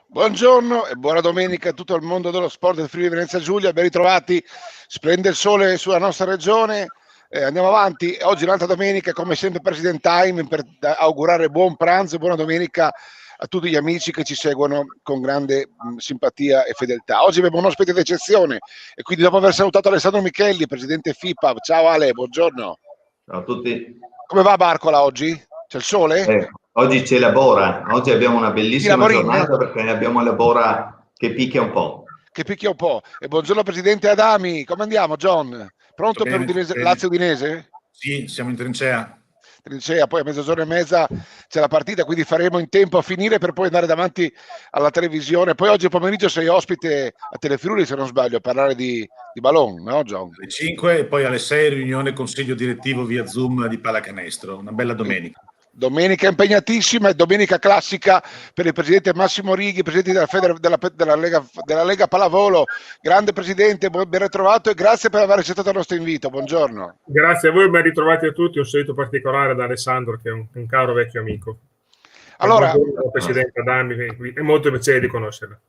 Buongiorno e buona domenica a tutto il mondo dello sport del Friuli Venezia Giulia, ben ritrovati, splende il sole sulla nostra regione, andiamo avanti, oggi è un'altra domenica come sempre President Time per augurare buon pranzo e buona domenica a tutti gli amici che ci seguono con grande simpatia e fedeltà. Oggi abbiamo un ospite d'eccezione e quindi dopo aver salutato Alessandro Michelli, presidente FIPA, ciao Ale, buongiorno. Ciao a tutti. Come va Barcola oggi? C'è il sole? Oggi c'è la Bora, oggi abbiamo una bellissima giornata perché abbiamo la Bora che picchia un po'. E buongiorno presidente Adami, come andiamo John? Pronto per Lazio-Udinese? Sì, siamo in trincea. Poi a mezzogiorno e mezza c'è la partita, quindi faremo in tempo a finire per poi andare davanti alla televisione. Poi oggi pomeriggio sei ospite a Telefriuli, se non sbaglio, a parlare di Ballon, no John? Alle 5 e poi alle 6 riunione consiglio direttivo via Zoom di pallacanestro, una bella domenica. Domenica impegnatissima e domenica classica per il presidente Massimo Righi, presidente della Lega Pallavolo. Grande presidente, ben ritrovato e grazie per aver accettato il nostro invito. Buongiorno. Grazie a voi, ben ritrovati a tutti. Un saluto particolare da Alessandro, che è un caro vecchio amico. Allora, presidente Adami, è molto piacere di conoscerla.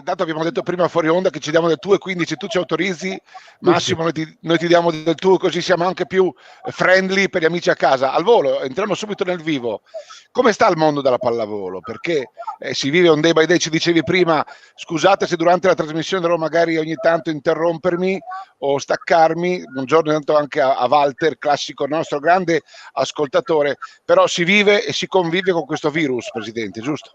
Dato abbiamo detto prima fuori onda che ci diamo del tu e quindi se tu ci autorizzi Massimo noi ti diamo del tu, così siamo anche più friendly per gli amici a casa. Al volo entriamo subito nel vivo. Come sta il mondo della pallavolo? Perché si vive un day by day, ci dicevi prima, scusate se durante la trasmissione dovrò magari ogni tanto interrompermi o staccarmi. Buongiorno intanto anche a Walter, classico nostro grande ascoltatore, però si vive e si convive con questo virus, presidente, giusto?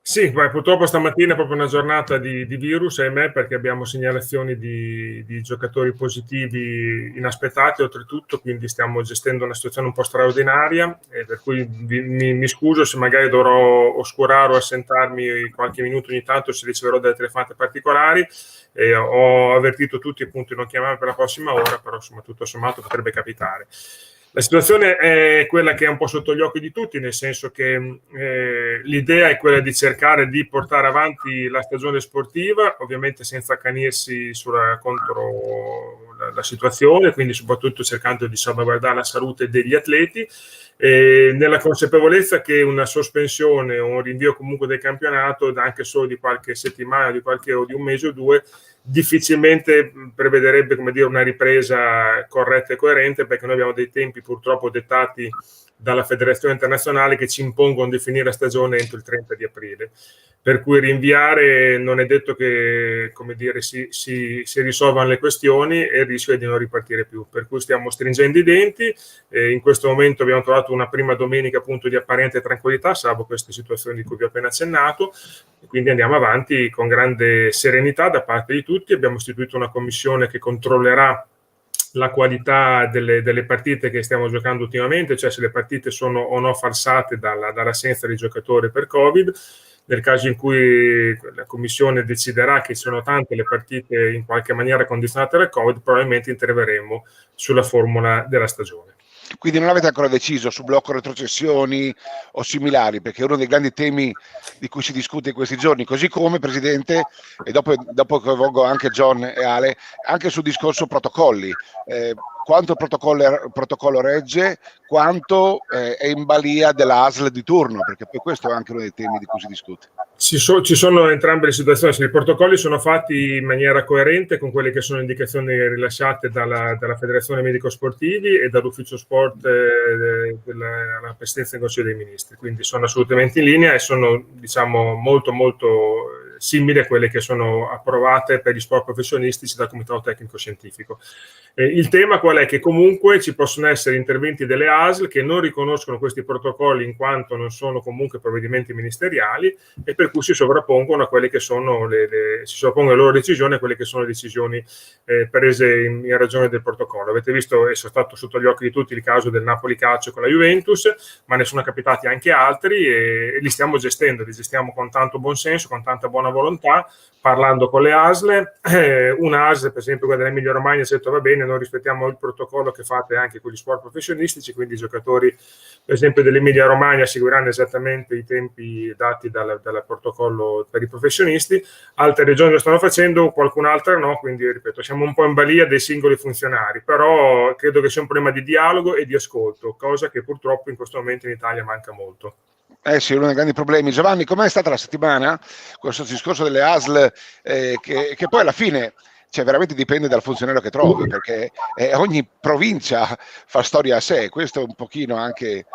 Sì, purtroppo stamattina è proprio una giornata di virus, ahimè, perché abbiamo segnalazioni di giocatori positivi inaspettati oltretutto, quindi stiamo gestendo una situazione un po' straordinaria, per cui mi scuso se magari dovrò oscurare o assentarmi qualche minuto ogni tanto se riceverò delle telefonate particolari. Ho avvertito tutti appunto di non chiamarmi per la prossima ora, però insomma tutto sommato potrebbe capitare. La situazione è quella che è un po' sotto gli occhi di tutti, nel senso che l'idea è quella di cercare di portare avanti la stagione sportiva, ovviamente senza accanirsi contro la situazione, quindi soprattutto cercando di salvaguardare la salute degli atleti, nella consapevolezza che una sospensione o un rinvio comunque del campionato, anche solo di qualche settimana, o di un mese o due, difficilmente prevederebbe, come dire, una ripresa corretta e coerente, perché noi abbiamo dei tempi purtroppo dettati dalla Federazione Internazionale che ci impongono di finire la stagione entro il 30 di aprile. Per cui rinviare non è detto che, come dire, si risolvano le questioni e il rischio è di non ripartire più. Per cui stiamo stringendo i denti. In questo momento abbiamo trovato una prima domenica appunto di apparente tranquillità, salvo queste situazioni di cui vi ho appena accennato, e quindi andiamo avanti con grande serenità da parte di tutti. Abbiamo istituito una commissione che controllerà la qualità delle partite che stiamo giocando ultimamente, cioè se le partite sono o no falsate dall'assenza di giocatori per Covid. Nel caso in cui la Commissione deciderà che sono tante le partite in qualche maniera condizionate dal Covid, probabilmente interverremo sulla formula della stagione. Quindi non avete ancora deciso su blocco retrocessioni o similari, perché è uno dei grandi temi di cui si discute in questi giorni, così come, Presidente, e dopo coinvolgo anche John e Ale, anche sul discorso protocolli. Quanto il protocollo regge, quanto è in balia della ASL di turno, perché poi questo è anche uno dei temi di cui si discute. Ci sono entrambe le situazioni. I protocolli sono fatti in maniera coerente con quelle che sono indicazioni rilasciate dalla Federazione Medico Sportivi e dall'Ufficio Sport della Presidenza del Consiglio dei Ministri, quindi sono assolutamente in linea e sono, diciamo, molto molto simili a quelle che sono approvate per gli sport professionistici dal Comitato Tecnico Scientifico. Il tema qual è? Che comunque ci possono essere interventi delle ASL che non riconoscono questi protocolli in quanto non sono comunque provvedimenti ministeriali e per cui si sovrappongono a quelle che sono si sovrappongono le loro decisioni a quelle che sono le decisioni prese in ragione del protocollo. Avete visto, è stato sotto gli occhi di tutti il caso del Napoli Calcio con la Juventus, ma ne sono capitati anche altri e li stiamo gestendo, li gestiamo con tanto buon senso, con tanta buona volontà, parlando con le ASL. Una ASL, per esempio quella dell'Emilia Romagna, ha detto va bene, noi rispettiamo il protocollo che fate anche con gli sport professionistici, quindi i giocatori per esempio dell'Emilia Romagna seguiranno esattamente i tempi dati dal protocollo per i professionisti. Altre regioni lo stanno facendo, qualcun'altra no, quindi ripeto, siamo un po' in balia dei singoli funzionari, però credo che sia un problema di dialogo e di ascolto, cosa che purtroppo in questo momento in Italia manca molto. Sì, uno dei grandi problemi. Giovanni, com'è stata la settimana? Questo discorso delle ASL, che poi alla fine, cioè, veramente dipende dal funzionario che trovi, perché ogni provincia fa storia a sé. Questo è un pochino anche,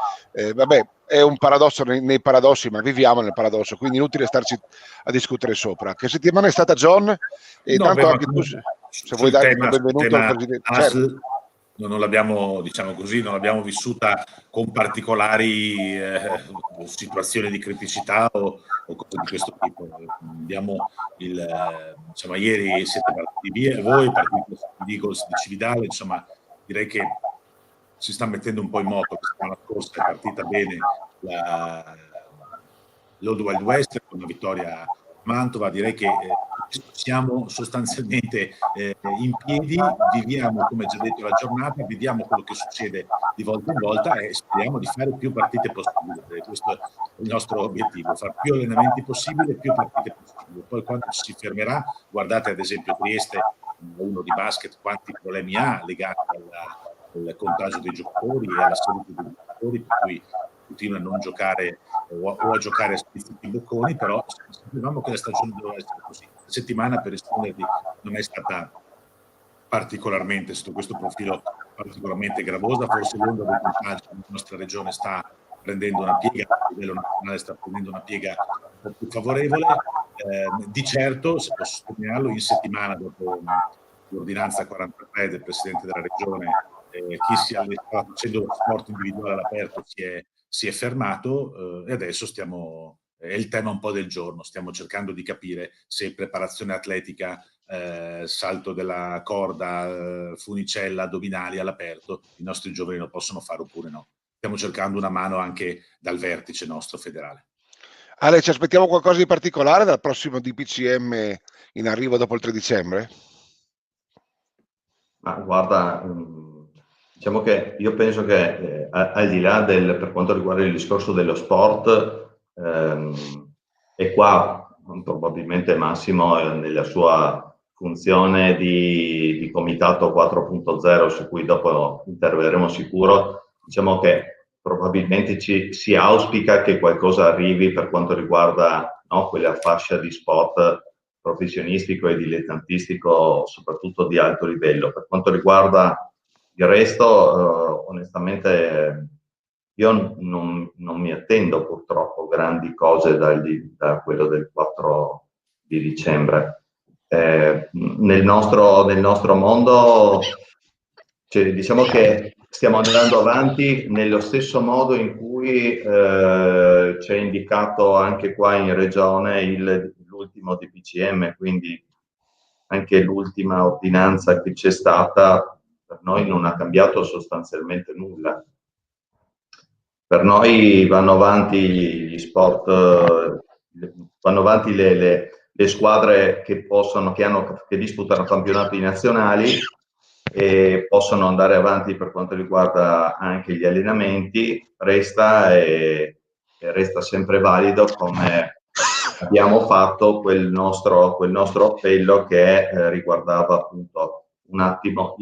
vabbè, è un paradosso nei paradossi, ma viviamo nel paradosso, quindi inutile starci a discutere sopra. Che settimana è stata, John? E No, tanto beh, anche tu, se vuoi dare il benvenuto al presidente. ASL, Certo. non l'abbiamo, diciamo così, non l'abbiamo vissuta con particolari situazioni di criticità o cose di questo tipo. Abbiamo insomma, ieri siete partiti via, voi partiti di Eagles di Cividale, insomma, direi che si sta mettendo un po' in moto. La settimana scorsa è partita bene l'Old Wild West con una vittoria a Mantova. Direi che siamo sostanzialmente in piedi, viviamo, come già detto, la giornata, vediamo quello che succede di volta in volta e speriamo di fare più partite possibili. Questo è il nostro obiettivo, fare più allenamenti possibili, più partite possibili. Poi quando si fermerà, guardate ad esempio Trieste, uno di basket, quanti problemi ha legati al contagio dei giocatori e alla salute dei giocatori, per cui continua a non giocare o a giocare a spizzati bocconi, però sapevamo che la stagione doveva essere così. La settimana, per risponderti, non è stata particolarmente, sotto questo profilo, particolarmente gravosa. Forse l'onda del contagio nella nostra regione sta prendendo una piega, a livello nazionale sta prendendo una piega un po' più favorevole. Di certo, se posso sottolinearlo, in settimana dopo l'ordinanza 43 del Presidente della Regione, chi stava facendo sport individuale all'aperto si è fermato e adesso è il tema un po' del giorno, stiamo cercando di capire se preparazione atletica, salto della corda, funicella, addominali all'aperto, i nostri giovani lo possono fare oppure no. Stiamo cercando una mano anche dal vertice nostro federale. Ale, ci aspettiamo qualcosa di particolare dal prossimo DPCM in arrivo dopo il 3 dicembre? Ma guarda, diciamo che io penso che al di là per quanto riguarda il discorso dello sport, e qua probabilmente Massimo nella sua funzione di comitato 4.0, su cui dopo interverremo sicuro, diciamo che probabilmente si auspica che qualcosa arrivi per quanto riguarda, no, quella fascia di sport professionistico e dilettantistico, soprattutto di alto livello. Per quanto riguarda il resto, onestamente io non mi attendo purtroppo grandi cose da quello del 4 di dicembre. Nel nostro mondo, cioè, diciamo che stiamo andando avanti nello stesso modo in cui ci è indicato anche qua in regione l'ultimo DPCM, quindi anche l'ultima ordinanza che c'è stata per noi non ha cambiato sostanzialmente nulla. Per noi vanno avanti gli sport, vanno avanti le squadre che disputano campionati nazionali e possono andare avanti per quanto riguarda anche gli allenamenti. Resta sempre valido, come abbiamo fatto quel nostro appello che riguardava appunto un attimo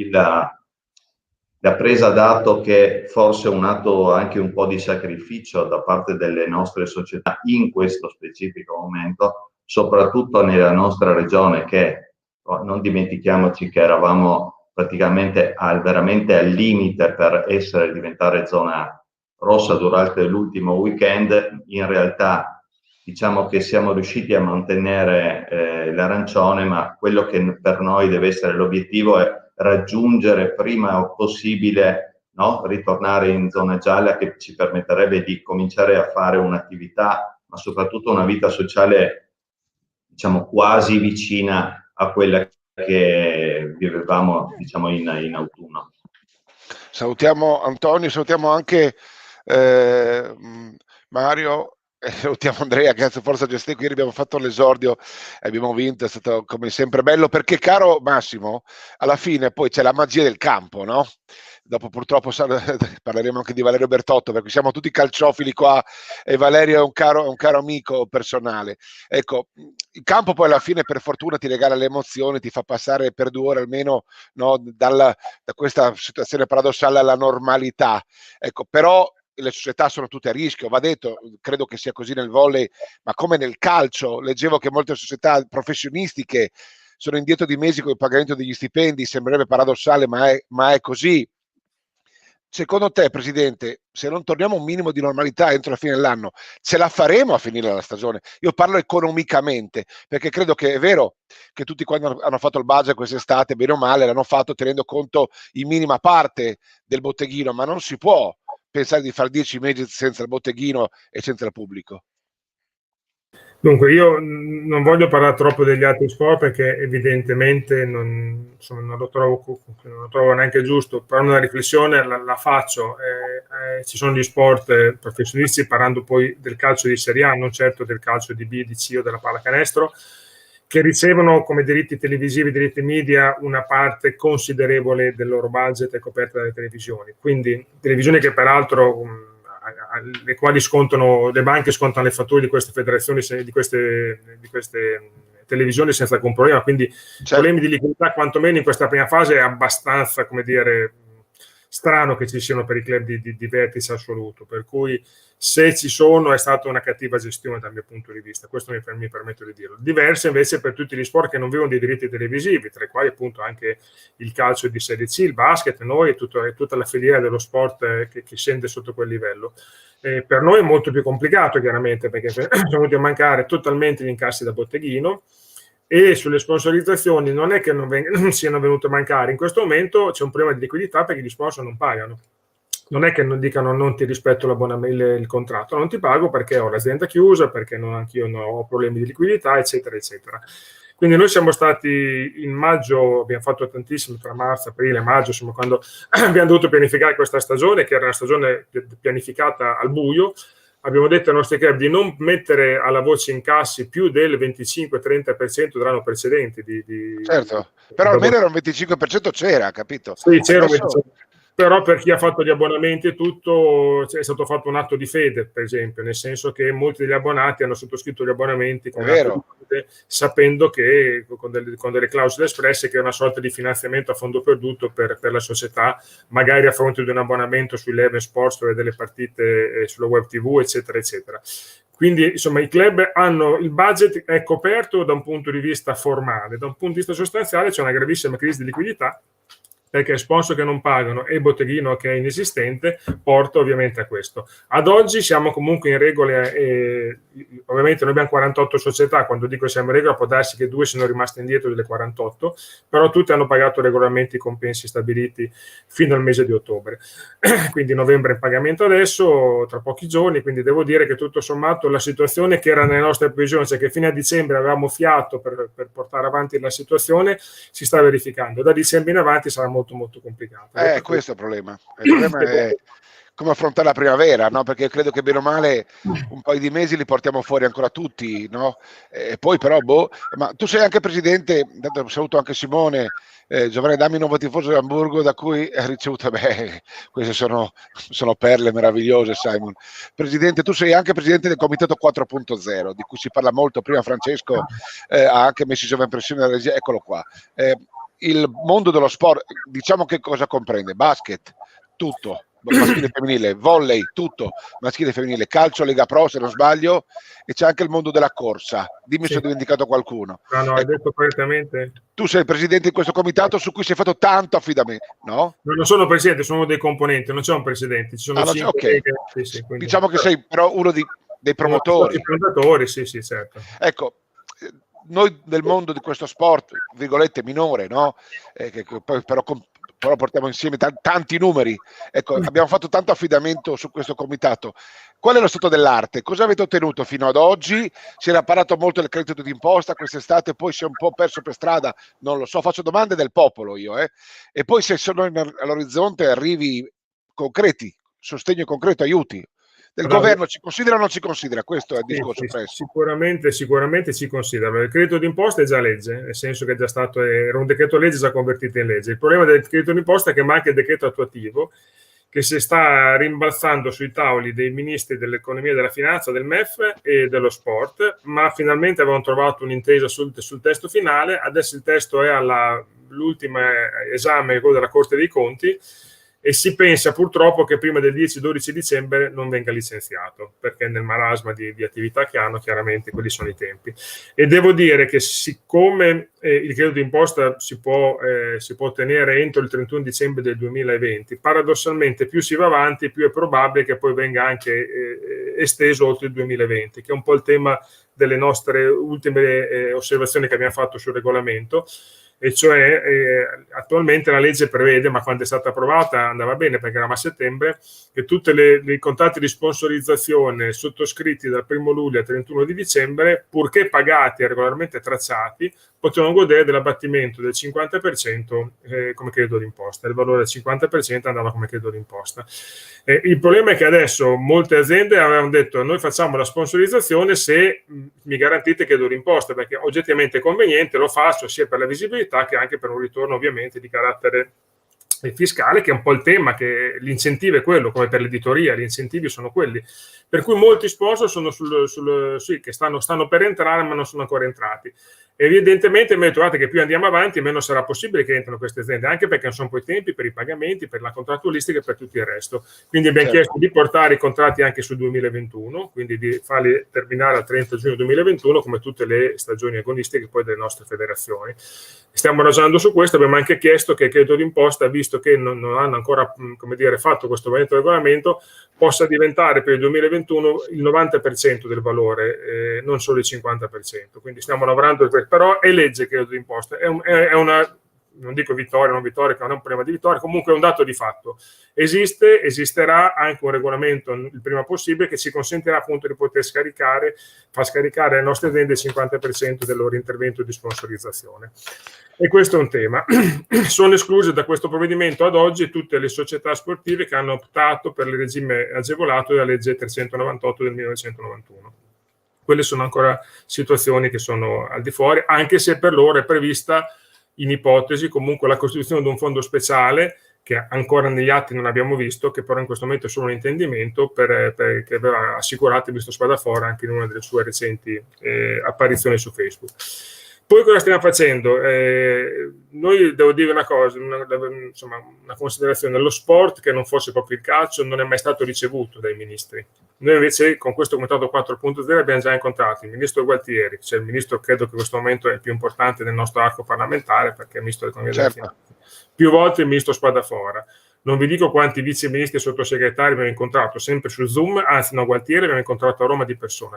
la presa d'atto che forse è un atto anche un po' di sacrificio da parte delle nostre società in questo specifico momento, soprattutto nella nostra regione, che non dimentichiamoci che eravamo praticamente veramente al limite per diventare zona rossa durante l'ultimo weekend. In realtà diciamo che siamo riusciti a mantenere l'arancione, ma quello che per noi deve essere l'obiettivo è raggiungere prima possibile, no? Ritornare in zona gialla, che ci permetterebbe di cominciare a fare un'attività, ma soprattutto una vita sociale, diciamo, quasi vicina a quella che vivevamo, diciamo, in autunno. Salutiamo Antonio, salutiamo anche Mario. Salutiamo Andrea, grazie a Forza Gestione. Ieri abbiamo fatto l'esordio e abbiamo vinto, è stato come sempre bello, perché, caro Massimo, alla fine poi c'è la magia del campo, no? Dopo purtroppo parleremo anche di Valerio Bertotto, perché siamo tutti calciofili qua e Valerio è un caro amico personale. Ecco, il campo poi alla fine per fortuna ti regala le emozioni, ti fa passare per 2 ore almeno, no, da questa situazione paradossale alla normalità. Ecco, però le società sono tutte a rischio, va detto, credo che sia così nel volley, ma come nel calcio, leggevo che molte società professionistiche sono indietro di mesi con il pagamento degli stipendi, sembrerebbe paradossale, ma è così. Secondo te, Presidente, se non torniamo a un minimo di normalità entro la fine dell'anno, ce la faremo a finire la stagione? Io parlo economicamente, perché credo che è vero che tutti quando hanno fatto il budget quest'estate, bene o male, l'hanno fatto tenendo conto in minima parte del botteghino, ma non si può pensare di fare 10 mesi senza il botteghino e senza il pubblico. Dunque, io non voglio parlare troppo degli altri sport perché evidentemente non lo trovo neanche giusto, però una riflessione la faccio. Ci sono gli sport professionisti, parlando poi del calcio di Serie A, non certo del calcio di B, di C o della pallacanestro, che ricevono come diritti televisivi, diritti media, una parte considerevole del loro budget è coperta dalle televisioni. Quindi televisioni che peraltro le quali le banche scontano le fatture di queste federazioni, di queste televisioni senza alcun problema, quindi problemi di liquidità quantomeno in questa prima fase è abbastanza, come dire, strano che ci siano per i club di vertice assoluto, per cui se ci sono è stata una cattiva gestione dal mio punto di vista, questo mi permetto di dirlo. Diverse invece per tutti gli sport che non vivono dei diritti televisivi, tra i quali appunto anche il calcio di Serie C, il basket, noi e tutta la filiera dello sport che scende sotto quel livello. Per noi è molto più complicato chiaramente perché sono venuti a mancare totalmente gli incassi da botteghino, e sulle sponsorizzazioni non è che non siano venute a mancare, in questo momento c'è un problema di liquidità perché gli sponsor non pagano. Non è che non dicano non ti rispetto il contratto, non ti pago perché ho l'azienda chiusa, perché anch'io ho problemi di liquidità, eccetera, eccetera. Quindi noi siamo stati in maggio, abbiamo fatto tantissimo tra marzo, aprile, maggio, insomma, quando abbiamo dovuto pianificare questa stagione, che era una stagione pianificata al buio. Abbiamo detto ai nostri club di non mettere alla voce incassi più del 25-30% dell'anno precedente. Certo, però almeno era un 25% c'era, capito? Sì, c'era un 25%. Però per chi ha fatto gli abbonamenti e tutto è stato fatto un atto di fede, per esempio, nel senso che molti degli abbonati hanno sottoscritto gli abbonamenti con fede, sapendo che con delle clausole espresse che è una sorta di finanziamento a fondo perduto per la società, magari a fronte di un abbonamento su Eleven Sports per delle partite sulla web TV, eccetera, eccetera. Quindi, insomma, i club hanno il budget è coperto da un punto di vista formale, da un punto di vista sostanziale c'è una gravissima crisi di liquidità, perché sponsor che non pagano e botteghino che è inesistente porta ovviamente a questo. Ad oggi siamo comunque in regole, ovviamente noi abbiamo 48 società, quando dico siamo in regola può darsi che 2 siano rimaste indietro delle 48, però tutte hanno pagato regolarmente i compensi stabiliti fino al mese di ottobre. Quindi novembre in pagamento adesso, tra pochi giorni, quindi devo dire che tutto sommato la situazione che era nelle nostre previsioni, cioè che fino a dicembre avevamo fiato per portare avanti la situazione, si sta verificando. Da dicembre in avanti sarà molto molto complicato. Questo è il problema. Il problema è come affrontare la primavera, no? Perché credo che bene o male un paio di mesi li portiamo fuori ancora tutti, no? E poi però, ma tu sei anche presidente, saluto anche Simone, Giovanni Dammi, nuovo tifoso di Amburgo, da cui ha ricevuto, queste sono perle meravigliose, Simon. Presidente, tu sei anche presidente del Comitato 4.0, di cui si parla molto, prima Francesco ha anche messo in sovraimpressione la regia, eccolo qua. Il mondo dello sport, diciamo che cosa comprende? Basket, tutto, maschile e femminile, volley, tutto, maschile e femminile, calcio, Lega Pro se non sbaglio, e c'è anche il mondo della corsa. Dimmi se ho dimenticato qualcuno. No, hai detto correttamente. Tu sei il presidente di questo comitato su cui si è fatto tanto affidamento, no? Non sono presidente, sono uno dei componenti, non c'è un presidente, ci sono 5 leghe. Sì, quindi, diciamo che sei però uno dei promotori. I promotori, sì, certo. Ecco, noi nel mondo di questo sport, virgolette, minore, no? Che poi però portiamo insieme tanti numeri. Ecco, abbiamo fatto tanto affidamento su questo comitato. Qual è lo stato dell'arte? Cosa avete ottenuto fino ad oggi? Si era parlato molto del credito d'imposta quest'estate, poi si è un po' perso per strada, non lo so, faccio domande del popolo io. E poi se sono all'orizzonte arrivi concreti, sostegno concreto, aiuti. Del governo ci considera o non ci considera? Questo è il discorso presto. Sicuramente ci considera. Il credito d'imposta è già legge, nel senso che è già stato, era un decreto legge già convertito in legge. Il problema del credito d'imposta è che manca il decreto attuativo che si sta rimbalzando sui tavoli dei ministri dell'economia e della finanza, del MEF e dello sport, ma finalmente avevano trovato un'intesa sul testo finale. Adesso il testo è all'ultimo esame, quello della Corte dei Conti, e si pensa purtroppo che prima del 10-12 dicembre non venga licenziato, perché nel marasma di attività che hanno, chiaramente quelli sono i tempi. E devo dire che siccome il credito d'imposta si può ottenere entro il 31 dicembre del 2020, paradossalmente più si va avanti, più è probabile che poi venga anche esteso oltre il 2020, che è un po' il tema delle nostre ultime osservazioni che abbiamo fatto sul regolamento. E cioè attualmente la legge prevede, ma quando è stata approvata andava bene perché eravamo a settembre, che tutti i contratti di sponsorizzazione sottoscritti dal 1 luglio al 31 di dicembre, purché pagati e regolarmente tracciati, potevano godere dell'abbattimento del 50% come credito d'imposta. Il valore del 50% andava come credito d'imposta. Il problema è che adesso molte aziende avevano detto: noi facciamo la sponsorizzazione se mi garantite credito d'imposta, perché oggettivamente è conveniente, lo faccio sia per la visibilità che anche per un ritorno ovviamente di carattere fiscale, che è un po' il tema, che l'incentivo è quello, come per l'editoria, gli incentivi sono quelli. Per cui molti sponsor sono sì, che stanno per entrare ma non sono ancora entrati. Evidentemente trovate che più andiamo avanti meno sarà possibile che entrino queste aziende, anche perché non sono poi tempi per i pagamenti, per la contrattualistica e per tutto il resto. Quindi abbiamo chiesto di portare i contratti anche sul 2021, quindi di farli terminare al 30 giugno 2021 come tutte le stagioni agonistiche poi delle nostre federazioni. Stiamo ragionando su questo, abbiamo anche chiesto che il credito d'imposta, visto che non hanno ancora fatto questo regolamento, possa diventare per il 2021 il 90% del valore, non solo il 50%. Quindi stiamo lavorando, però è legge che il credito d'imposta, è una, non dico vittoria, non vittoria, che non è un problema di vittoria, comunque è un dato di fatto. Esisterà anche un regolamento il prima possibile che ci consentirà appunto di poter far scaricare alle nostre aziende il 50% del loro intervento di sponsorizzazione. E questo è un tema. Sono escluse da questo provvedimento ad oggi tutte le società sportive che hanno optato per il regime agevolato della legge 398 del 1991. Quelle sono ancora situazioni che sono al di fuori, anche se per loro è prevista in ipotesi comunque la costituzione di un fondo speciale che ancora negli atti non abbiamo visto, che però in questo momento è solo un intendimento che aveva assicurato il ministro Spadafora anche in una delle sue recenti apparizioni su Facebook. Poi cosa stiamo facendo? Noi, devo dire una cosa, una considerazione: lo sport, che non fosse proprio il calcio, non è mai stato ricevuto dai ministri. Noi invece con questo comitato 4.0 abbiamo già incontrato il ministro Gualtieri, cioè il ministro credo che in questo momento è il più importante del nostro arco parlamentare, perché è il ministro dell'economia e della finanza. Più volte il ministro Spadafora. Non vi dico quanti viceministri e sottosegretari abbiamo incontrato, sempre su Zoom, anzi no, Gualtieri abbiamo incontrato a Roma di persona,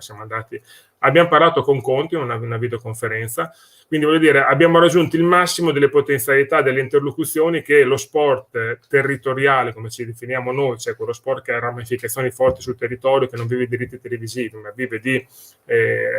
abbiamo parlato con Conti in una videoconferenza, quindi voglio dire, abbiamo raggiunto il massimo delle potenzialità delle interlocuzioni che lo sport territoriale, come ci definiamo noi, cioè quello sport che ha ramificazioni forti sul territorio, che non vive di diritti televisivi, ma vive di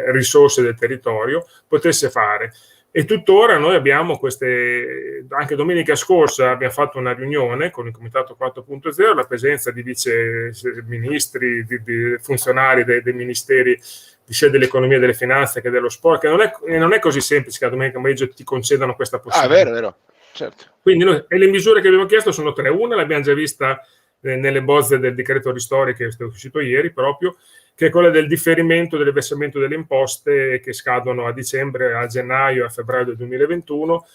risorse del territorio, potesse fare. E tuttora noi abbiamo anche domenica scorsa abbiamo fatto una riunione con il Comitato 4.0, la presenza di vice ministri, di funzionari dei ministeri sia dell'economia e delle finanze che dello sport, che non è così semplice che la domenica pomeriggio ti concedano questa possibilità. Vero, certo. Quindi e le misure che abbiamo chiesto sono 3. Una l'abbiamo già vista nelle bozze del decreto ristori che è uscito ieri proprio, che è quella del differimento del versamento delle imposte che scadono a dicembre, a gennaio e a febbraio del 2021,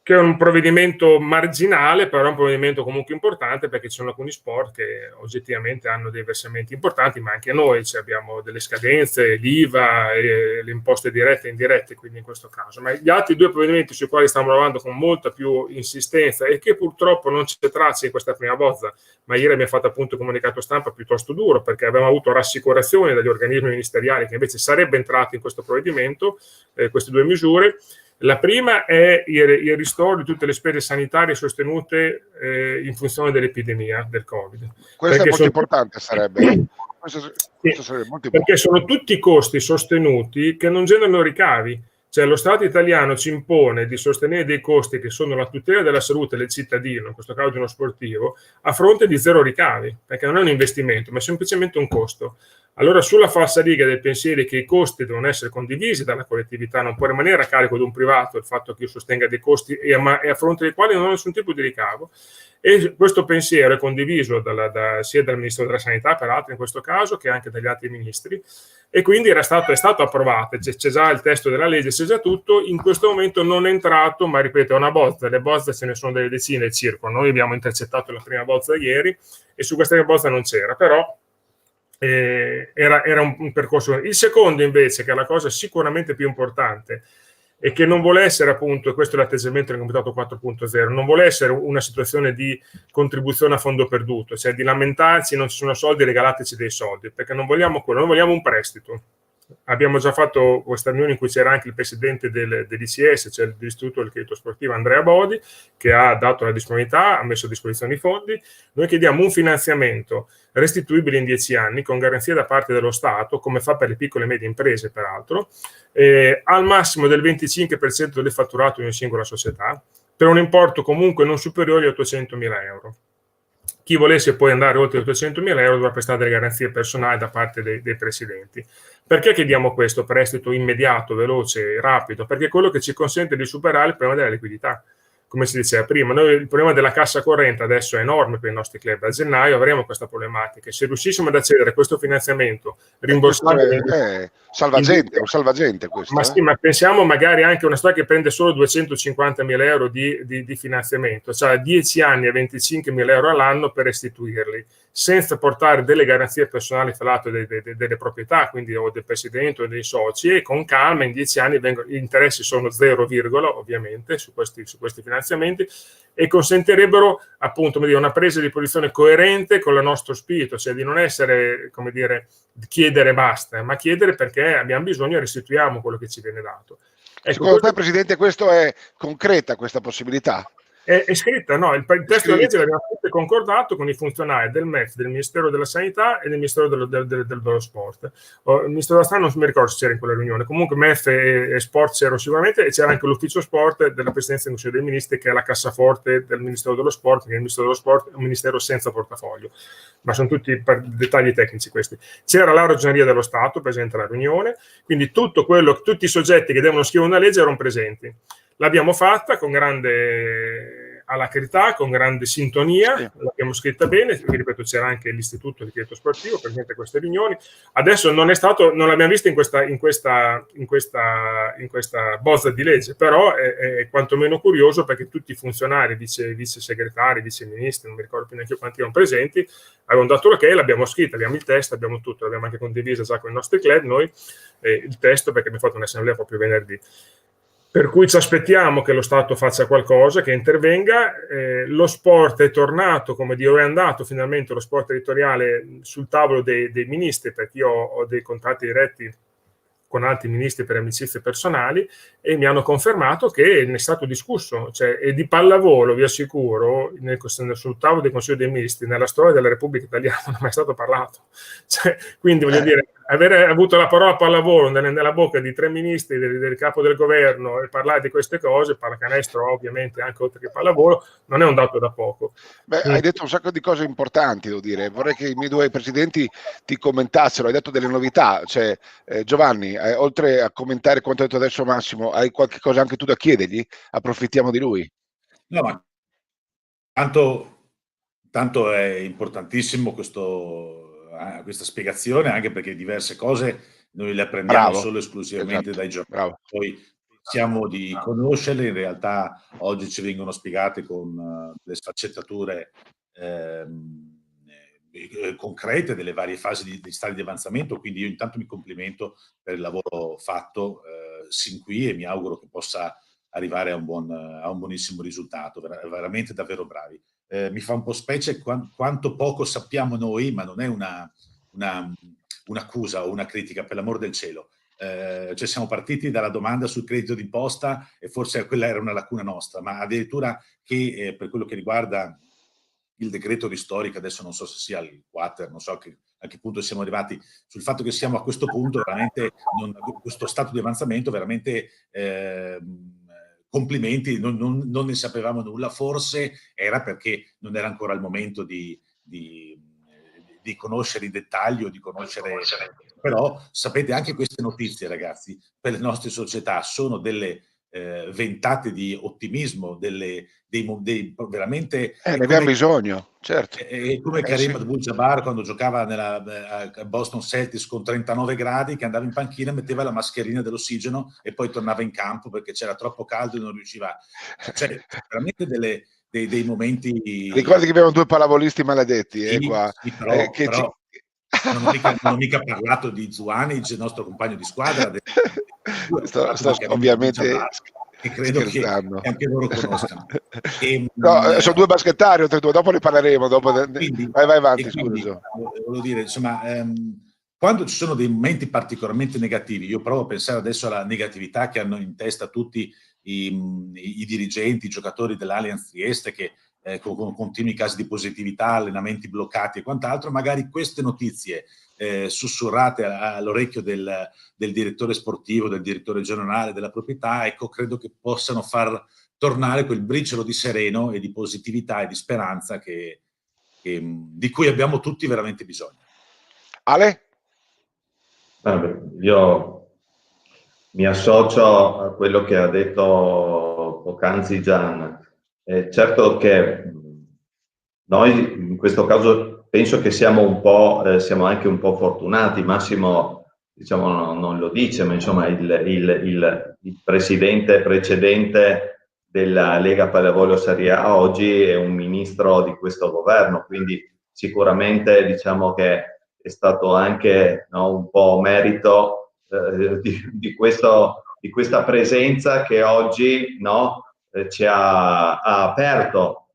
che è un provvedimento marginale, però è un provvedimento comunque importante, perché ci sono alcuni sport che oggettivamente hanno dei versamenti importanti, ma anche noi abbiamo delle scadenze, l'IVA, e le imposte dirette e indirette, quindi in questo caso. Ma gli altri 2 provvedimenti sui quali stiamo lavorando con molta più insistenza e che purtroppo non c'è traccia in questa prima bozza, ma ieri abbiamo fatto appunto un comunicato stampa piuttosto duro, perché avevamo avuto rassicurazioni dagli organismi ministeriali che invece sarebbe entrato in questo provvedimento, queste 2 misure. La prima è il ristoro di tutte le spese sanitarie sostenute in funzione dell'epidemia del Covid. Questo è molto importante, sarebbe. Questo sarebbe molto importante. Perché sono tutti costi sostenuti che non generano ricavi. Cioè lo Stato italiano ci impone di sostenere dei costi che sono la tutela della salute del cittadino, in questo caso di uno sportivo, a fronte di 0 ricavi, perché non è un investimento, ma è semplicemente un costo. Allora, sulla falsariga del pensiero che i costi devono essere condivisi dalla collettività, non può rimanere a carico di un privato il fatto che io sostenga dei costi e a fronte dei quali non ho nessun tipo di ricavo. E questo pensiero è condiviso sia dal Ministro della Sanità, peraltro in questo caso, che anche dagli altri ministri, e quindi è stato approvato, c'è già il testo della legge, c'è già tutto. In questo momento non è entrato, ma ripeto, è una bozza, le bozze ce ne sono delle decine circa, noi abbiamo intercettato la prima bozza ieri e su questa bozza non c'era, però era un percorso. Il secondo invece, che è la cosa sicuramente più importante, e che non vuole essere, appunto, e questo è l'atteggiamento del Comitato 4.0, non vuole essere una situazione di contribuzione a fondo perduto, cioè di lamentarci non ci sono soldi, regalateci dei soldi, perché non vogliamo quello, noi vogliamo un prestito. Abbiamo già fatto questa riunione in cui c'era anche il presidente dell'ICS, cioè dell'Istituto del Credito Sportivo, Andrea Bodi, che ha dato la disponibilità, ha messo a disposizione i fondi. Noi chiediamo un finanziamento restituibile in 10 anni con garanzia da parte dello Stato, come fa per le piccole e medie imprese peraltro, al massimo del 25% del fatturato di una singola società, per un importo comunque non superiore a 800.000 euro. Chi volesse poi andare oltre gli 800.000 euro dovrà prestare delle garanzie personali da parte dei presidenti. Perché chiediamo questo prestito immediato, veloce, rapido? Perché è quello che ci consente di superare il problema della liquidità. Come si diceva prima, noi il problema della cassa corrente adesso è enorme per i nostri club. A gennaio avremo questa problematica. Se riuscissimo ad accedere a questo finanziamento rimborsabile, salvagente, un salvagente questo. Ma sì, ma pensiamo magari anche a una storia che prende solo 250.000 euro di finanziamento, cioè 10 anni e 25.000 euro all'anno per restituirli, senza portare delle garanzie personali fra l'altro delle proprietà, quindi o del presidente o dei soci, e con calma in 10 anni gli interessi sono 0, ovviamente su questi finanziamenti, e consentirebbero appunto una presa di posizione coerente con il nostro spirito, cioè di non essere, come dire, chiedere basta, ma chiedere perché abbiamo bisogno e restituiamo quello che ci viene dato. Ecco, secondo te, Presidente, questo è concreta questa possibilità? È scritta, no, il testo della legge l'abbiamo concordato con i funzionari del MEF, del Ministero della Sanità e del Ministero dello Sport. Il Ministero della Sanità non mi ricordo se c'era in quella riunione, comunque MEF e Sport c'erano sicuramente, e c'era anche l'ufficio sport della Presidenza del Consiglio dei Ministri, che è la cassaforte del Ministero dello Sport, che il Ministero dello Sport è un ministero senza portafoglio, ma sono tutti dettagli tecnici questi. C'era la Ragioneria dello Stato presente alla riunione, quindi tutti i soggetti che devono scrivere una legge erano presenti. L'abbiamo fatta con grande alacrità, con grande sintonia, sì. L'abbiamo scritta bene, vi ripeto, c'era anche l'Istituto di Credito Sportivo presente a queste riunioni. Adesso non l'abbiamo vista in questa bozza di legge, però è quantomeno curioso, perché tutti i funzionari, vice segretari, vice ministri, non mi ricordo più neanche quanti erano presenti, avevano dato l'ok, l'abbiamo scritta, abbiamo il testo, abbiamo tutto, l'abbiamo anche condiviso già con i nostri club noi, il testo, perché abbiamo fatto un'assemblea proprio venerdì. Per cui ci aspettiamo che lo Stato faccia qualcosa, che intervenga. Lo sport è tornato, come Dio è andato finalmente lo sport territoriale sul tavolo dei ministri, perché io ho dei contatti diretti con altri ministri per amicizie personali, e mi hanno confermato che ne è stato discusso, cioè, e di pallavolo, vi assicuro, sul tavolo del Consiglio dei Ministri, nella storia della Repubblica Italiana non è mai stato parlato. Cioè, quindi voglio dire, avere avuto la parola pallavolo nella bocca di 3 ministri, del capo del governo, e parlare di queste cose, pallacanestro ovviamente anche oltre che pallavolo, non è un dato da poco. Beh, hai detto un sacco di cose importanti, devo dire. Vorrei che i miei 2 presidenti ti commentassero. Hai detto delle novità, cioè, Giovanni, oltre a commentare quanto ha detto adesso Massimo, hai qualche cosa anche tu da chiedergli? Approfittiamo di lui. No, ma tanto è importantissimo questa spiegazione, anche perché diverse cose noi le apprendiamo solo esclusivamente dai giornali. Poi pensiamo di conoscerle, in realtà oggi ci vengono spiegate con le sfaccettature concrete delle varie fasi di stadi di avanzamento, quindi io intanto mi complimento per il lavoro fatto sin qui, e mi auguro che possa arrivare a un buonissimo risultato, veramente davvero bravi. Mi fa un po' specie quanto poco sappiamo noi, ma non è un'accusa o una critica, per l'amor del cielo. Cioè siamo partiti dalla domanda sul credito d'imposta, e forse quella era una lacuna nostra, ma addirittura che per quello che riguarda il decreto ristori, adesso non so se sia il quater, non so a che punto siamo arrivati, sul fatto che siamo a questo punto, veramente questo stato di avanzamento, veramente complimenti, non ne sapevamo nulla, forse era perché non era ancora il momento di di conoscere i dettagli o di conoscere, però sapete anche queste notizie, ragazzi, per le nostre società sono delle ventate di ottimismo, veramente... Ne abbiamo bisogno, certo. È come Kareem Abdul-Jabbar quando giocava a Boston Celtics con 39 gradi, che andava in panchina, metteva la mascherina dell'ossigeno e poi tornava in campo perché c'era troppo caldo e non riusciva. Cioè, veramente dei momenti... Ricordi che abbiamo 2 pallavolisti maledetti, sì, qua. Sì, però non ho mica parlato di Zuanic, il nostro compagno di squadra. Sto ovviamente che credo che anche loro conoscano. Sono 2 baschettari, oltretutto, dopo ne parleremo. Vai avanti, scusa. Volevo dire, insomma, quando ci sono dei momenti particolarmente negativi, io provo a pensare adesso alla negatività che hanno in testa tutti i dirigenti, i giocatori dell'Allianz Trieste, che con continui casi di positività, allenamenti bloccati e quant'altro, magari queste notizie sussurrate all'orecchio del direttore sportivo, del direttore generale della proprietà, ecco, credo che possano far tornare quel briciolo di sereno e di positività e di speranza di cui abbiamo tutti veramente bisogno. Ale? Io mi associo a quello che ha detto poc'anzi Gian. Certo che noi in questo caso penso che siamo anche un po' fortunati. Massimo, diciamo, non lo dice, ma insomma il presidente precedente della Lega Pallavolo Serie A oggi è un ministro di questo governo, quindi sicuramente diciamo che è stato anche, no, un po' merito di questa presenza che oggi, no, ci ha aperto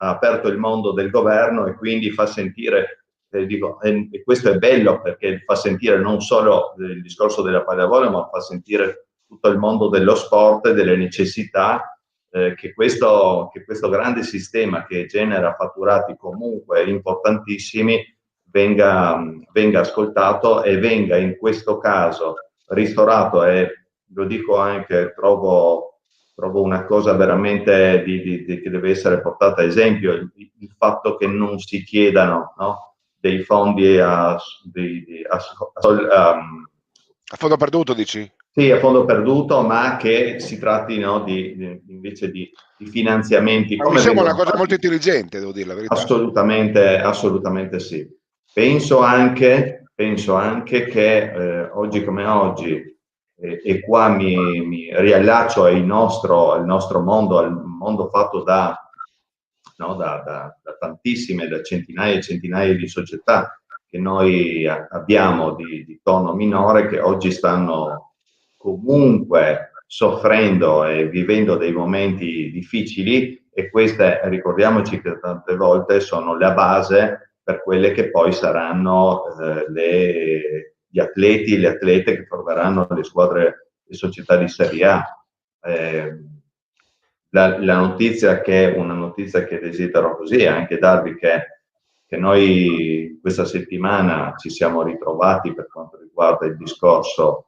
il mondo del governo e quindi fa sentire, e questo è bello perché fa sentire non solo il discorso della pallavolo, ma fa sentire tutto il mondo dello sport e delle necessità che questo grande sistema che genera fatturati comunque importantissimi venga ascoltato e venga in questo caso ristorato. E lo dico anche, trovo una cosa veramente che deve essere portata a esempio, il fatto che non si chiedano, no, dei fondi a fondo perduto, dici? Sì, a fondo perduto, ma che si tratti, no, invece di finanziamenti. Ma mi sembra una cosa molto intelligente, devo dire la verità. Assolutamente sì. Penso anche che oggi come oggi, e qua mi riallaccio al nostro mondo, al mondo fatto da tantissime, da centinaia e centinaia di società che noi abbiamo di tono minore, che oggi stanno comunque soffrendo e vivendo dei momenti difficili, e queste, ricordiamoci che tante volte sono la base per quelle che poi saranno gli atleti e le atlete che formeranno le squadre, le società di Serie A. La notizia che è una notizia che desidero così anche darvi, che noi questa settimana ci siamo ritrovati per quanto riguarda il discorso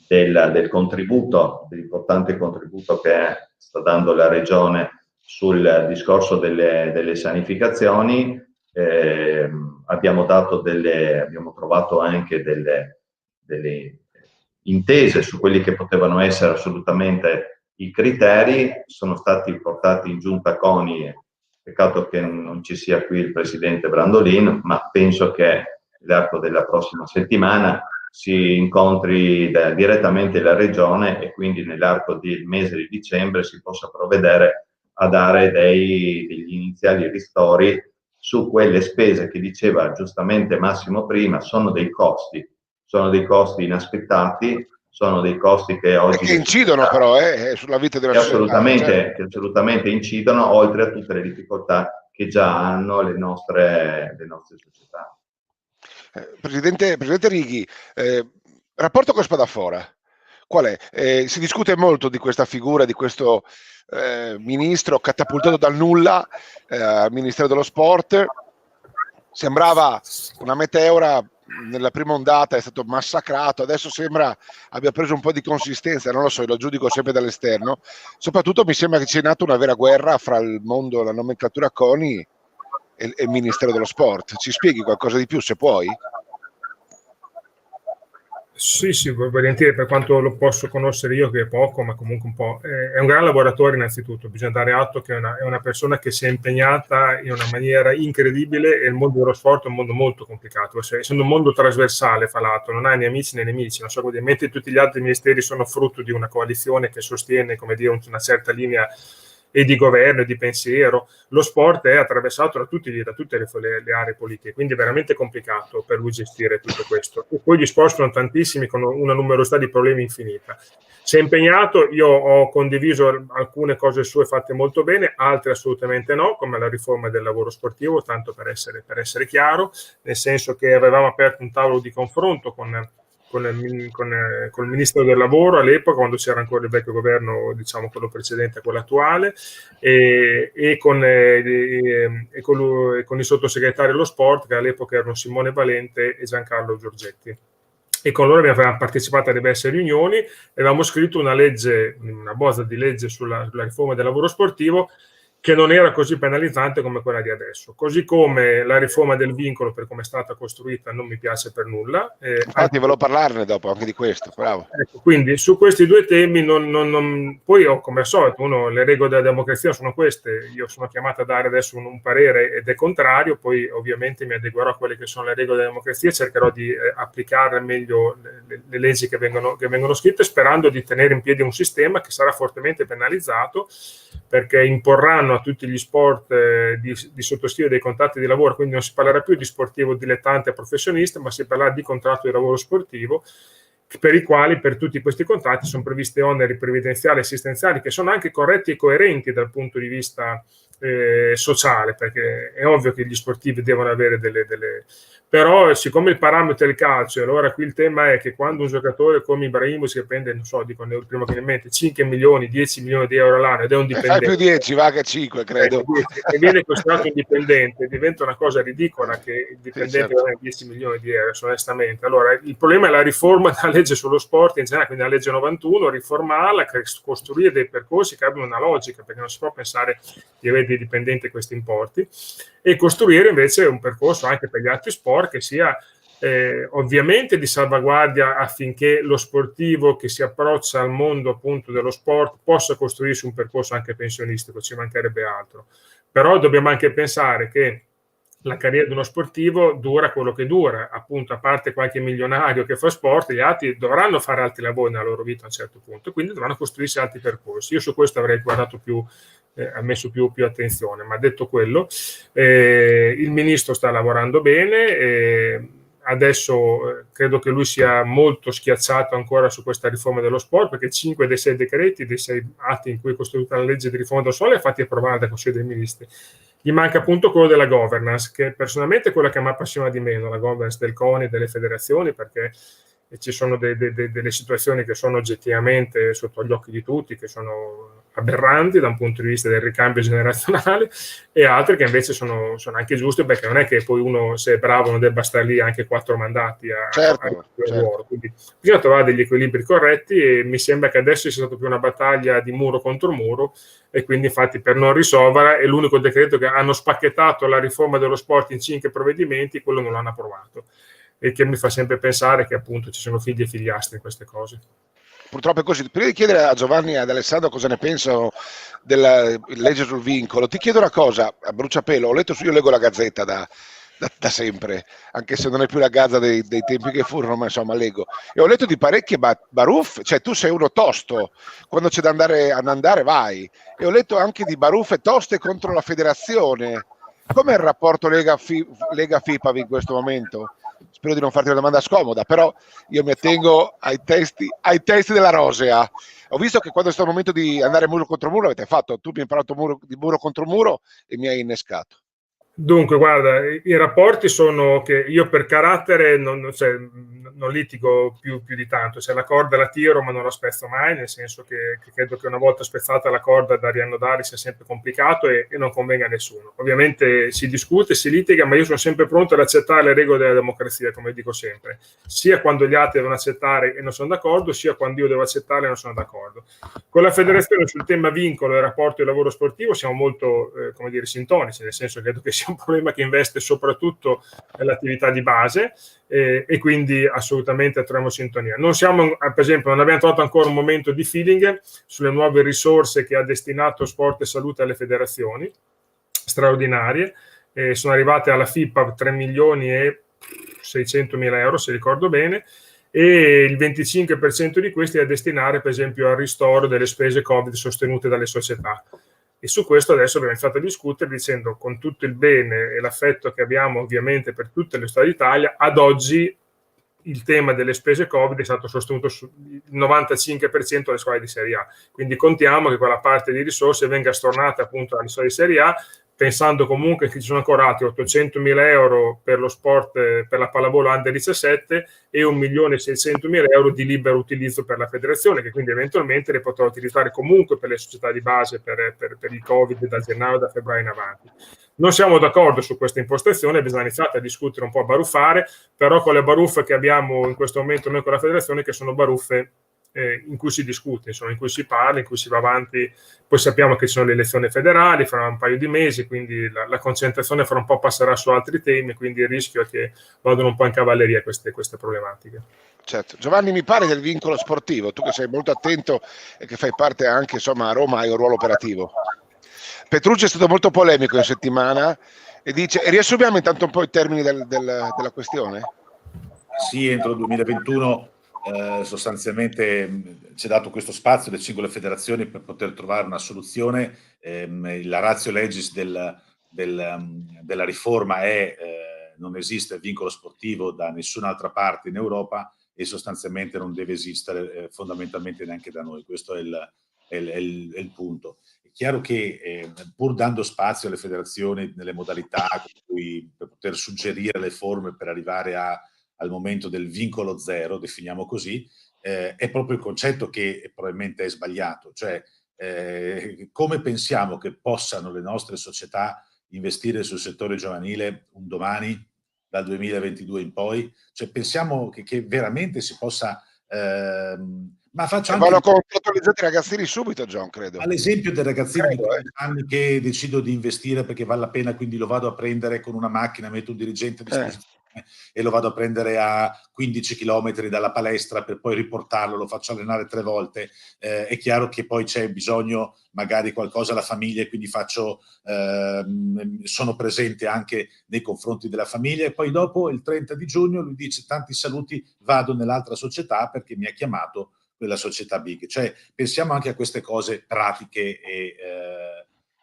del contributo, dell'importante contributo che sta dando la Regione sul discorso delle sanificazioni. Abbiamo trovato anche delle intese su quelli che potevano essere assolutamente i criteri. Sono stati portati in giunta CONI, peccato che non ci sia qui il presidente Brandolin, ma penso che nell'arco della prossima settimana si incontri direttamente la Regione e quindi nell'arco del mese di dicembre si possa provvedere a dare degli iniziali ristori su quelle spese che diceva giustamente Massimo prima. Sono dei costi inaspettati, sono dei costi che oggi... Che incidono però sulla vita della società. Che assolutamente incidono, oltre a tutte le difficoltà che già hanno le nostre società. Presidente Righi, rapporto con Spadafora, qual è? Si discute molto di questa figura, di questo ministro catapultato dal nulla al Ministero dello Sport. Sembrava una meteora, nella prima ondata è stato massacrato, adesso sembra abbia preso un po' di consistenza, non lo so, lo giudico sempre dall'esterno. Soprattutto mi sembra che sia nata una vera guerra fra il mondo, la nomenclatura CONI e il Ministero dello Sport. Ci spieghi qualcosa di più, se puoi? Sì, volentieri, per quanto lo posso conoscere io, che è poco, ma comunque un po'. È un gran lavoratore innanzitutto, bisogna dare atto che è una persona che si è impegnata in una maniera incredibile, e il mondo dello sport è un mondo molto complicato, essendo un mondo trasversale, fra l'altro, non ha né amici né nemici, non so, mentre tutti gli altri ministeri sono frutto di una coalizione che sostiene, come dire, una certa linea e di governo e di pensiero. Lo sport è attraversato da tutte le aree politiche, quindi è veramente complicato per lui gestire tutto questo. E poi gli sport sono tantissimi, con una numerosità di problemi infinita. Si è impegnato, io ho condiviso alcune cose sue fatte molto bene, altre assolutamente no, come la riforma del lavoro sportivo, tanto per essere chiaro, nel senso che avevamo aperto un tavolo di confronto con il Ministro del Lavoro all'epoca, quando c'era ancora il vecchio governo, diciamo quello precedente a quello attuale, e con il sottosegretario dello sport, che all'epoca erano Simone Valente e Giancarlo Giorgetti. E con loro abbiamo partecipato a diverse riunioni e avevamo scritto una bozza di legge sulla riforma del lavoro sportivo, che non era così penalizzante come quella di adesso. Così come la riforma del vincolo, per come è stata costruita, non mi piace per nulla. Infatti volevo parlarne dopo anche di questo, bravo. Ecco, quindi su questi due temi poi come al solito, le regole della democrazia sono queste. Io sono chiamato a dare adesso un parere ed è contrario, poi ovviamente mi adeguerò a quelle che sono le regole della democrazia, cercherò di applicare meglio le leggi che vengono scritte, sperando di tenere in piedi un sistema che sarà fortemente penalizzato, perché imporranno a tutti gli sport di sottoscrivere dei contratti di lavoro, quindi non si parlerà più di sportivo dilettante professionista, ma si parlerà di contratto di lavoro sportivo, per i quali per tutti questi contratti sono previsti oneri previdenziali e assistenziali che sono anche corretti e coerenti dal punto di vista sociale, perché è ovvio che gli sportivi devono avere però siccome il parametro è il calcio, allora qui il tema è che quando un giocatore come Ibrahimovic, che prende, non so, dico il primo che mi mente, 5 milioni, 10 milioni di euro l'anno ed è un dipendente, fai più 10, va che 5 credo, e viene considerato un dipendente, diventa una cosa ridicola che il dipendente guadagna 10 milioni di euro, onestamente. Allora il problema è la riforma della legge sullo sport in generale, quindi la legge 91, riformarla, costruire dei percorsi che abbiano una logica, perché non si può pensare di avere dei dipendenti a questi importi, e costruire invece un percorso anche per gli altri sport che sia ovviamente di salvaguardia, affinché lo sportivo che si approccia al mondo appunto dello sport possa costruirsi un percorso anche pensionistico, ci mancherebbe altro. Però dobbiamo anche pensare che la carriera di uno sportivo dura quello che dura, appunto, a parte qualche milionario che fa sport, gli altri dovranno fare altri lavori nella loro vita a un certo punto, quindi dovranno costruirsi altri percorsi. Io su questo avrei guardato messo più attenzione, ma detto quello, il ministro sta lavorando bene, adesso credo che lui sia molto schiacciato ancora su questa riforma dello sport, perché 5 dei 6 decreti, dei 6 atti in cui è costruita la legge di riforma dello sport, li ha fatti approvare dal Consiglio dei Ministri. Gli manca appunto quello della governance, che personalmente è quella che mi appassiona di meno, la governance del CONI, delle federazioni, perché ci sono delle situazioni che sono oggettivamente sotto gli occhi di tutti, che sono aberranti da un punto di vista del ricambio generazionale, e altre che invece sono anche giuste, perché non è che poi uno, se è bravo, non debba stare lì anche 4 mandati certo. lavoro. Quindi bisogna trovare degli equilibri corretti, e mi sembra che adesso sia stata più una battaglia di muro contro muro, e quindi infatti per non risolverla è l'unico decreto che hanno spacchettato la riforma dello sport in 5 provvedimenti, quello non l'hanno approvato, e che mi fa sempre pensare che appunto ci sono figli e figliastri in queste cose. Purtroppo è così. Prima di chiedere a Giovanni e ad Alessandro cosa ne pensano della legge sul vincolo, ti chiedo una cosa a bruciapelo. Io leggo la Gazzetta da sempre, anche se non è più la Gazza dei tempi che furono, ma insomma leggo, e ho letto di parecchie baruffe, cioè tu sei uno tosto, quando c'è da andare vai, e ho letto anche di baruffe toste contro la federazione. Com'è il rapporto Lega-FIPAV in questo momento? Spero di non farti una domanda scomoda, però io mi attengo ai testi della rosea. Ho visto che quando è stato il momento di andare muro contro muro avete fatto, tu mi hai parlato di muro contro muro e mi hai innescato. Dunque, guarda, i rapporti sono che io per carattere non litigo più di tanto, cioè la corda la tiro ma non la spezzo mai, nel senso che credo che una volta spezzata la corda da riannodare sia sempre complicato e non convenga a nessuno. Ovviamente si discute, si litiga, ma io sono sempre pronto ad accettare le regole della democrazia, come dico sempre, sia quando gli altri devono accettare e non sono d'accordo, sia quando io devo accettare e non sono d'accordo. modo. Con la federazione sul tema vincolo e rapporto di lavoro sportivo siamo molto sintonici, nel senso che credo che sia un problema che investe soprattutto nell'attività di base e quindi assolutamente troviamo sintonia. Non siamo, per esempio, non abbiamo trovato ancora un momento di feeling sulle nuove risorse che ha destinato Sport e Salute alle federazioni, straordinarie. Sono arrivate alla FIPA 3 milioni e 600 mila euro, se ricordo bene, e il 25% di questi è da destinare per esempio al ristoro delle spese Covid sostenute dalle società. E su questo adesso abbiamo iniziato a discutere dicendo, con tutto il bene e l'affetto che abbiamo ovviamente per tutte le strade d'Italia, ad oggi il tema delle spese Covid è stato sostenuto sul 95% delle squadre di Serie A, quindi contiamo che quella parte di risorse venga stornata appunto alle squadre di Serie A, pensando comunque che ci sono ancora 800 mila euro per lo sport, per la pallavolo under 17 e 1.600.000 euro di libero utilizzo per la federazione, che quindi eventualmente le potrà utilizzare comunque per le società di base per il Covid da gennaio, da febbraio in avanti. Non siamo d'accordo su questa impostazione, bisogna iniziare a discutere un po' a baruffare, però con le baruffe che abbiamo in questo momento noi con la federazione, che sono baruffe in cui si discute, insomma, in cui si parla, in cui si va avanti. Poi sappiamo che ci sono le elezioni federali fra un paio di mesi, quindi la concentrazione fra un po' passerà su altri temi, quindi il rischio è che vadano un po' in cavalleria queste problematiche. Certo. Giovanni, mi pare del vincolo sportivo, tu che sei molto attento e che fai parte anche, insomma, a Roma hai un ruolo operativo. Petrucci è stato molto polemico in settimana e dice, riassumiamo intanto un po' i termini della questione? Sì, entro il 2021 sostanzialmente ci è dato questo spazio alle singole federazioni per poter trovare una soluzione. La ratio legis della riforma è non esiste vincolo sportivo da nessun'altra parte in Europa e sostanzialmente non deve esistere fondamentalmente neanche da noi. Questo è il punto. È chiaro che pur dando spazio alle federazioni nelle modalità per poter suggerire le forme per arrivare al momento del vincolo zero, definiamo così, è proprio il concetto che probabilmente è sbagliato. Cioè, come pensiamo che possano le nostre società investire sul settore giovanile un domani, dal 2022 in poi? Cioè, pensiamo che veramente si possa... ma faccio anche... Vanno contrattualizzati i ragazzini subito, John, credo. All'esempio del ragazzino di 40 anni che decido di investire perché vale la pena, quindi lo vado a prendere con una macchina, metto un dirigente a disposizione e lo vado a prendere a 15 km dalla palestra per poi riportarlo, lo faccio allenare 3 volte. È chiaro che poi c'è bisogno magari qualcosa alla famiglia e quindi sono presente anche nei confronti della famiglia e poi dopo il 30 di giugno lui dice tanti saluti, vado nell'altra società perché mi ha chiamato quella società big. Cioè pensiamo anche a queste cose pratiche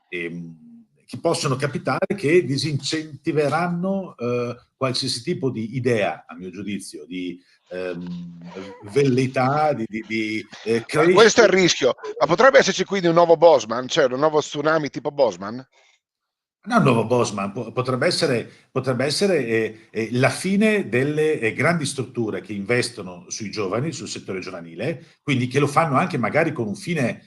che possono capitare, che disincentiveranno qualsiasi tipo di idea, a mio giudizio, di velleità, di crescita. Questo è il rischio. Ma potrebbe esserci quindi un nuovo Bosman, cioè un nuovo tsunami tipo Bosman? No, un nuovo Bosman potrebbe essere la fine delle grandi strutture che investono sui giovani, sul settore giovanile, quindi che lo fanno anche magari con un fine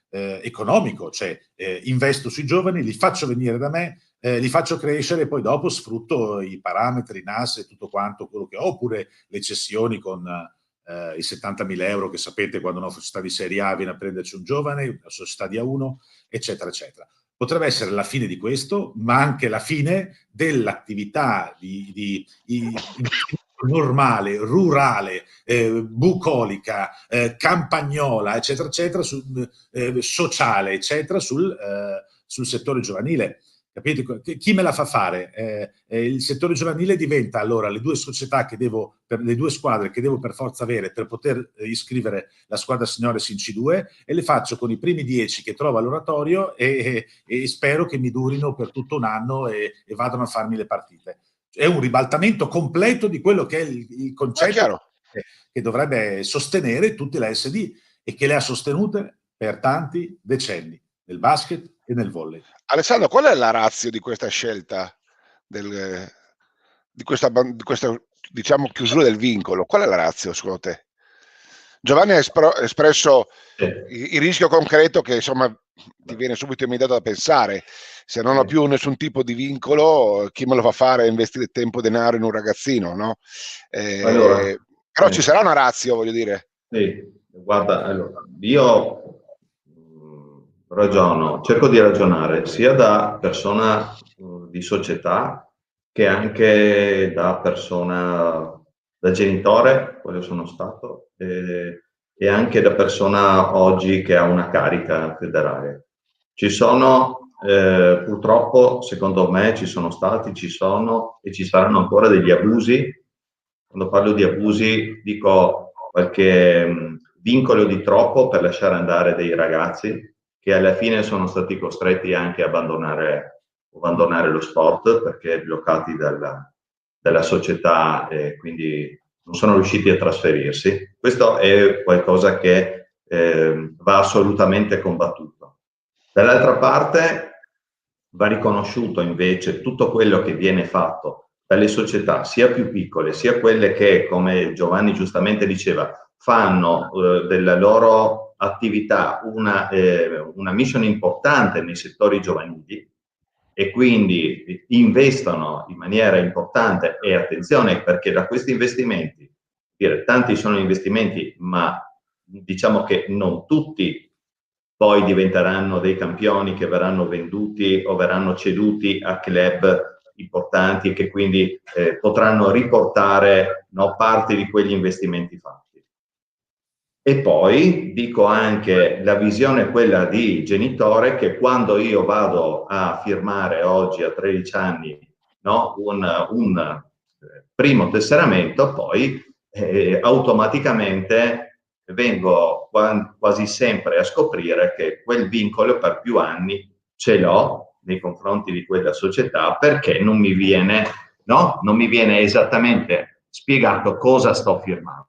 economico, cioè investo sui giovani, li faccio venire da me, li faccio crescere e poi dopo sfrutto i parametri, NAS e tutto quanto quello che ho, oppure le cessioni con i 70.000 euro che sapete quando una società di Serie A viene a prenderci un giovane, una società di A1, eccetera, eccetera. Potrebbe essere la fine di questo, ma anche la fine dell'attività normale, rurale, bucolica, campagnola, eccetera, eccetera, sociale, eccetera, sul settore giovanile. Capite? Chi me la fa fare? Il settore giovanile diventa allora le due società le due squadre che devo per forza avere per poter iscrivere la squadra signores in C2 e le faccio con i primi 10 che trovo all'oratorio e spero che mi durino per tutto un anno e vadano a farmi le partite. È un ribaltamento completo di quello che è il concetto che dovrebbe sostenere tutte le SD e che le ha sostenute per tanti decenni nel basket e nel volley. Alessandro, qual è la ratio di questa scelta, di questa diciamo chiusura del vincolo? Qual è la ratio secondo te? Giovanni ha espresso il rischio concreto che insomma ti viene subito immediato da pensare: se non ho più nessun tipo di vincolo, chi me lo fa fare investire tempo e denaro in un ragazzino, no? Però ci sarà una ratio, voglio dire. Sì. Guarda, allora, io cerco di ragionare sia da persona di società che anche da persona, da genitore, quello sono stato, e anche da persona oggi che ha una carica federale. Ci sono, purtroppo, secondo me, ci sono e ci saranno ancora degli abusi. Quando parlo di abusi dico qualche vincolo di troppo per lasciare andare dei ragazzi che alla fine sono stati costretti anche a abbandonare lo sport perché bloccati dalla società e quindi non sono riusciti a trasferirsi. Questo è qualcosa che va assolutamente combattuto. Dall'altra parte va riconosciuto invece tutto quello che viene fatto dalle società, sia più piccole, sia quelle che, come Giovanni giustamente diceva, fanno della loro attività una mission importante nei settori giovanili e quindi investono in maniera importante. E attenzione, perché da questi investimenti, tanti sono investimenti, ma diciamo che non tutti poi diventeranno dei campioni che verranno venduti o verranno ceduti a club importanti che quindi potranno riportare, no, parte di quegli investimenti fatti. E poi dico anche la visione quella di genitore che quando io vado a firmare oggi a 13 anni, no, un primo tesseramento, poi automaticamente vengo quasi sempre a scoprire che quel vincolo per più anni ce l'ho nei confronti di quella società perché non mi viene esattamente spiegato cosa sto firmando.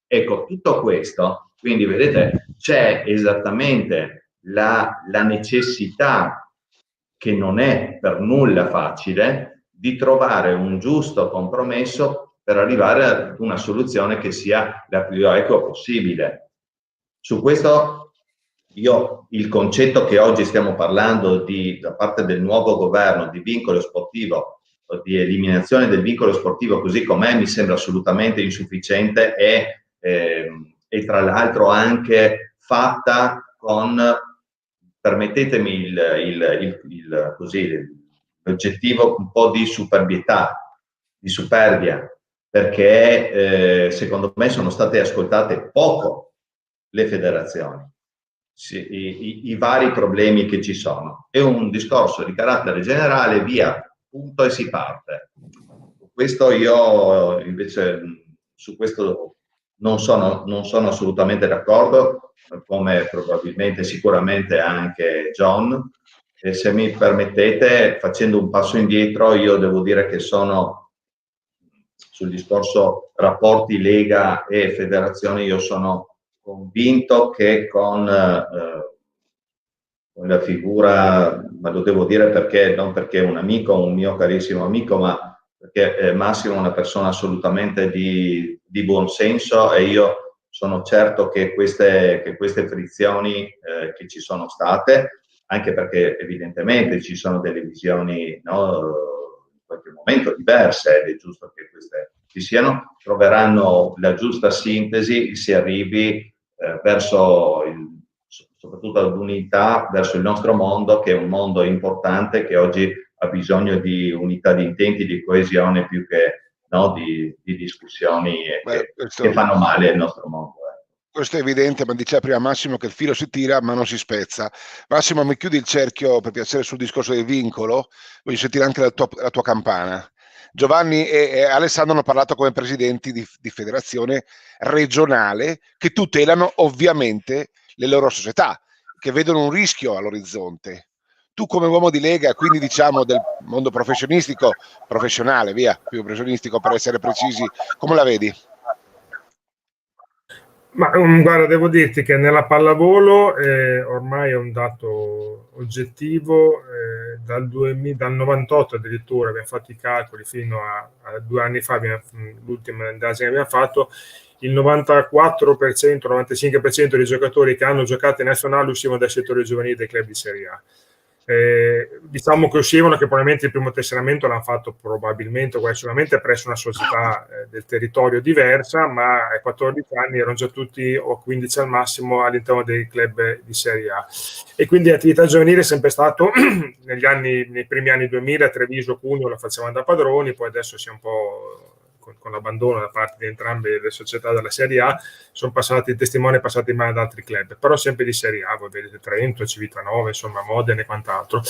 Ecco, tutto questo, quindi vedete, c'è esattamente la necessità, che non è per nulla facile, di trovare un giusto compromesso per arrivare ad una soluzione che sia la più equa possibile. Su questo il concetto che oggi stiamo parlando da parte del nuovo governo di vincolo sportivo, di eliminazione del vincolo sportivo così com'è, mi sembra assolutamente insufficiente e tra l'altro anche fatta con, permettetemi l'oggettivo, un po' di superbia, perché secondo me sono state ascoltate poco le federazioni, i vari problemi che ci sono. È un discorso di carattere generale, via, punto e si parte. Questo io invece su questo non sono assolutamente d'accordo, come probabilmente sicuramente anche John. E se mi permettete, facendo un passo indietro, io devo dire che sono sul discorso rapporti Lega e federazione, io sono convinto che con la figura, ma lo devo dire perché non perché è un amico, un mio carissimo amico, ma perché Massimo è una persona assolutamente di buon senso e io sono certo che queste frizioni che ci sono state, anche perché evidentemente ci sono delle visioni, no, in qualche momento diverse, ed è giusto che queste ci siano, troveranno la giusta sintesi e si arrivi verso soprattutto ad unità verso il nostro mondo, che è un mondo importante che oggi ha bisogno di unità di intenti, di coesione più che, no, di discussioni che fanno male al nostro mondo. Questo è evidente, ma diceva prima Massimo che il filo si tira ma non si spezza. Massimo, mi chiudi il cerchio per piacere sul discorso del vincolo, voglio sentire anche la tua campana. Giovanni e Alessandro hanno parlato come presidenti di federazione regionale che tutelano ovviamente le loro società, che vedono un rischio all'orizzonte. Tu come uomo di Lega, quindi diciamo del mondo professionale, via, più professionistico per essere precisi, come la vedi? Ma guarda, devo dirti che nella pallavolo ormai è un dato oggettivo, dal 98 addirittura abbiamo fatto i calcoli fino a 2 anni fa, l'ultima indagine che abbiamo fatto, il 94%, 95% dei giocatori che hanno giocato in nazionale uscivano dai settori giovanili dei club di Serie A. Diciamo che uscivano che probabilmente il primo tesseramento l'hanno fatto probabilmente, quasi sicuramente, presso una società del territorio diversa, ma a 14 anni erano già tutti, o 15 al massimo, all'interno dei club di Serie A. E quindi l'attività giovanile è sempre stato nei primi anni 2000 a Treviso, Cuneo la facevamo da padroni, poi adesso si è un po' con l'abbandono da parte di entrambe le società della Serie A, sono passati, i testimoni passati in mano ad altri club, però sempre di Serie A, voi vedete Trento, Civitanova, insomma Modena e quant'altro.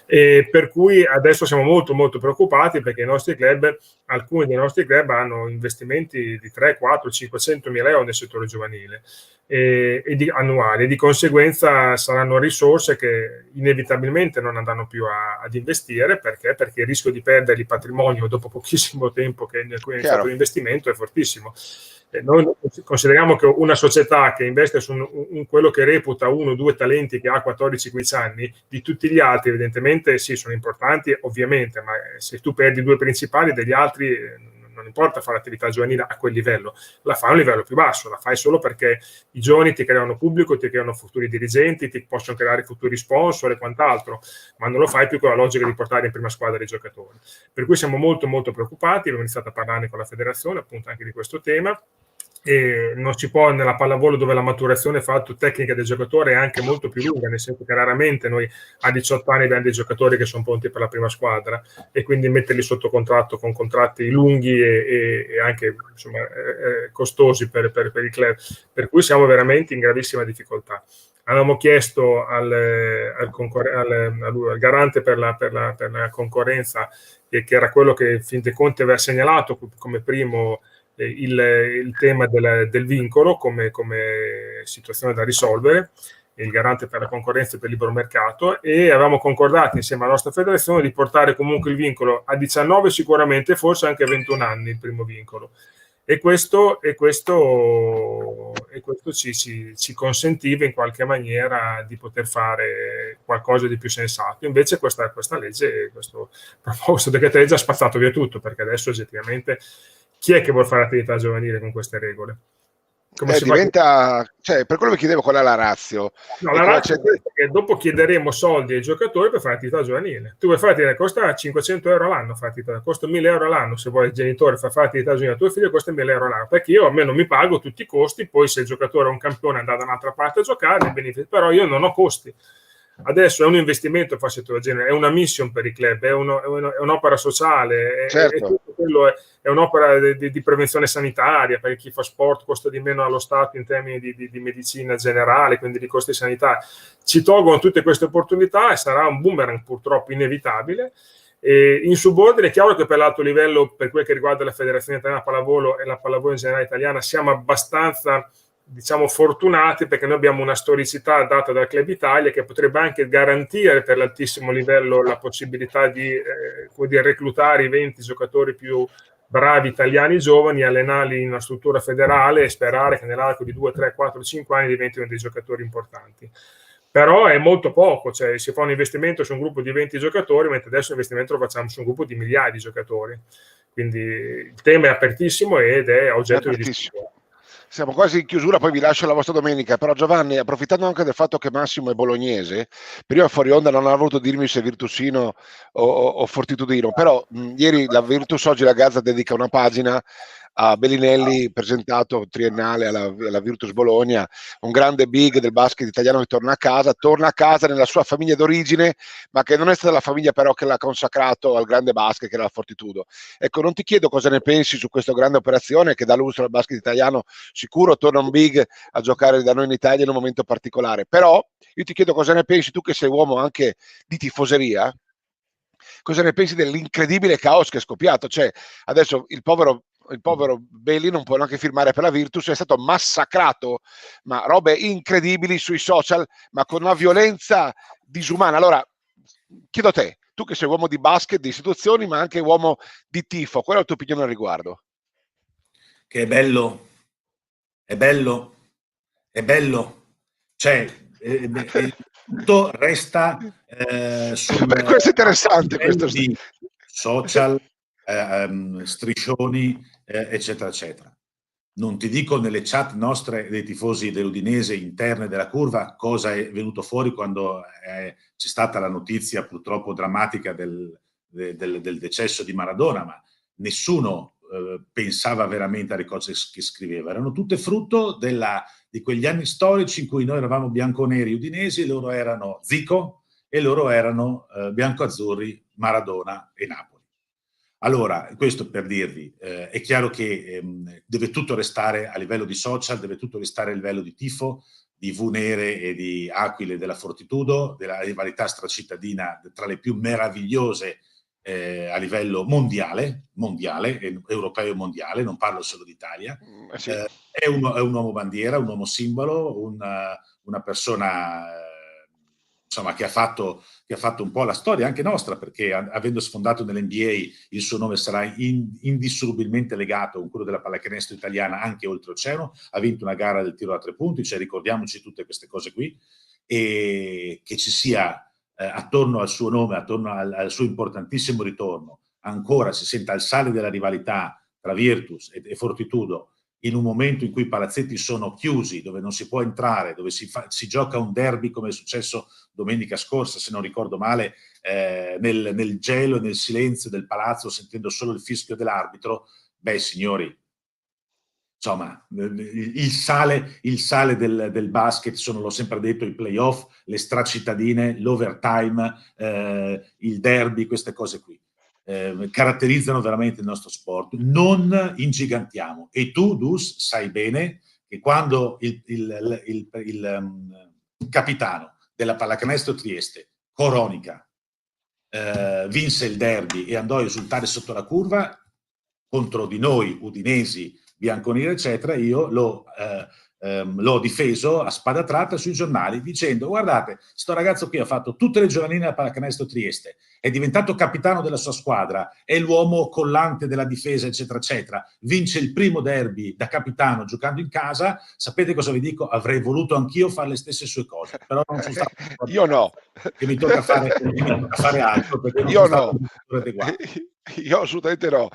E per cui adesso siamo molto molto preoccupati perché i nostri club, alcuni dei nostri club hanno investimenti di 3, 4, 500 mila euro nel settore giovanile annuali, di conseguenza saranno risorse che inevitabilmente non andranno più ad investire perché il rischio di perdere il patrimonio dopo pochissimo tempo in cui è iniziato l'investimento è fortissimo. Noi consideriamo che una società che investe su quello che reputa 1 o 2 talenti che ha 14-15 anni, di tutti gli altri evidentemente sì, sono importanti ovviamente, ma se tu perdi 2 principali degli altri non importa fare attività giovanile a quel livello, la fai a un livello più basso, la fai solo perché i giovani ti creano pubblico, ti creano futuri dirigenti, ti possono creare futuri sponsor e quant'altro, ma non lo fai più con la logica di portare in prima squadra i giocatori. Per cui siamo molto molto preoccupati, abbiamo iniziato a parlare con la federazione appunto anche di questo tema. E non si può, nella pallavolo dove la maturazione fatta tecnica del giocatore è anche molto più lunga, nel senso che raramente noi a 18 anni abbiamo dei giocatori che sono pronti per la prima squadra e quindi metterli sotto contratto con contratti lunghi e anche insomma, costosi per i club, per cui siamo veramente in gravissima difficoltà. Avevamo chiesto al garante per la concorrenza, che era quello che fin dei conti aveva segnalato come primo il tema del vincolo come situazione da risolvere, il garante per la concorrenza e per il libero mercato, e avevamo concordato insieme alla nostra federazione di portare comunque il vincolo a 19 sicuramente, forse anche a 21 anni il primo vincolo, e questo ci consentiva in qualche maniera di poter fare qualcosa di più sensato. Invece questa legge, questo decreto legge ha spazzato via tutto, perché adesso oggettivamente chi è che vuole fare attività giovanile con queste regole? Diventa, cioè, per quello mi chiedevo qual è la ratio. No, la ratio è che dopo chiederemo soldi ai giocatori per fare attività giovanile. Tu vuoi fare attività, costa 500 euro all'anno, costa 1000 euro all'anno. Se vuoi il genitore fare attività giovanile a tuo figlio, costa 1000 euro all'anno, perché io almeno mi pago tutti i costi. Poi se il giocatore è un campione andrà da un'altra parte a giocare, però io non ho costi. Adesso è un investimento fare del genere, è una mission per i club, è un'opera sociale, certo. è un'opera di prevenzione sanitaria, perché chi fa sport costa di meno allo Stato in termini di medicina generale, quindi di costi sanitari. Ci tolgono tutte queste opportunità e sarà un boomerang purtroppo inevitabile. In subordine è chiaro che per l'alto livello, per quel che riguarda la Federazione Italiana Pallavolo e la pallavolo in generale italiana, siamo abbastanza fortunati, perché noi abbiamo una storicità data dal Club Italia che potrebbe anche garantire per l'altissimo livello la possibilità di reclutare i 20 giocatori più bravi italiani giovani, allenarli in una struttura federale e sperare che nell'arco di 2, 3, 4, 5 anni diventino dei giocatori importanti. Però è molto poco, cioè si fa un investimento su un gruppo di 20 giocatori, mentre adesso l'investimento lo facciamo su un gruppo di migliaia di giocatori. Quindi il tema è apertissimo ed è oggetto di discussione. Siamo quasi in chiusura, poi vi lascio la vostra domenica, però Giovanni, approfittando anche del fatto che Massimo è bolognese, prima fuori onda non ha voluto dirmi se Virtusino o Fortitudino, però ieri la Virtus, oggi la Gazza dedica una pagina a Bellinelli, presentato triennale alla Virtus Bologna, un grande big del basket italiano che torna a casa nella sua famiglia d'origine, ma che non è stata la famiglia però che l'ha consacrato al grande basket, che era la Fortitudo. Ecco, non ti chiedo cosa ne pensi su questa grande operazione che dà lustro al basket italiano, sicuro torna un big a giocare da noi in Italia in un momento particolare, però io ti chiedo cosa ne pensi tu, che sei uomo anche di tifoseria, cosa ne pensi dell'incredibile caos che è scoppiato? Cioè, adesso il povero Belli non può neanche firmare per la Virtus, è stato massacrato, ma robe incredibili sui social, ma con una violenza disumana. Allora, chiedo a te, tu che sei uomo di basket, di istituzioni, ma anche uomo di tifo, qual è la tua opinione al riguardo? Che è bello, cioè tutto resta questo è interessante, questo di social, striscioni, eccetera eccetera. non ti dico nelle chat nostre dei tifosi dell'Udinese interne della curva cosa è venuto fuori quando c'è stata la notizia purtroppo drammatica del decesso di Maradona, ma nessuno pensava veramente alle cose che scriveva. Erano tutte frutto di quegli anni storici in cui noi eravamo bianconeri udinesi, loro erano Zico e loro erano biancoazzurri, Maradona e Napoli. Allora, questo per dirvi, è chiaro che deve tutto restare a livello di social, deve tutto restare a livello di tifo, di V nere e di Aquile della Fortitudo, della rivalità stracittadina tra le più meravigliose a livello mondiale, europeo e mondiale, non parlo solo d'Italia. Sì. È un uomo bandiera, un uomo simbolo, una persona insomma, che ha fatto un po' la storia anche nostra, perché avendo sfondato nell'NBA il suo nome sarà indissolubilmente legato con quello della pallacanestro italiana anche oltreoceano. Ha vinto una gara del tiro da 3 punti, cioè ricordiamoci tutte queste cose qui, e che ci sia attorno al suo nome, attorno al suo importantissimo ritorno, ancora si senta il sale della rivalità tra Virtus e Fortitudo, in un momento in cui i palazzetti sono chiusi, dove non si può entrare, dove si gioca un derby come è successo domenica scorsa, se non ricordo male, nel gelo e nel silenzio del palazzo, sentendo solo il fischio dell'arbitro. Beh, signori, insomma, il sale del basket sono, l'ho sempre detto, i playoff, le stracittadine, l'overtime, il derby, queste cose qui. Caratterizzano veramente il nostro sport. Non ingigantiamo, e tu, Dus, sai bene che quando il capitano della Pallacanestro Trieste, Coronica, vinse il derby e andò a esultare sotto la curva contro di noi udinesi, bianconeri eccetera, io l'ho difeso a spada tratta sui giornali dicendo: guardate, sto ragazzo qui ha fatto tutte le giovanili della Pallacanestro Trieste, è diventato capitano della sua squadra, è l'uomo collante della difesa eccetera eccetera, vince il primo derby da capitano giocando in casa. Sapete cosa vi dico? Avrei voluto anch'io fare le stesse sue cose, però non sono stato io no, che mi tocca fare altro, perché non io sono no, stato adeguato. Io assolutamente no.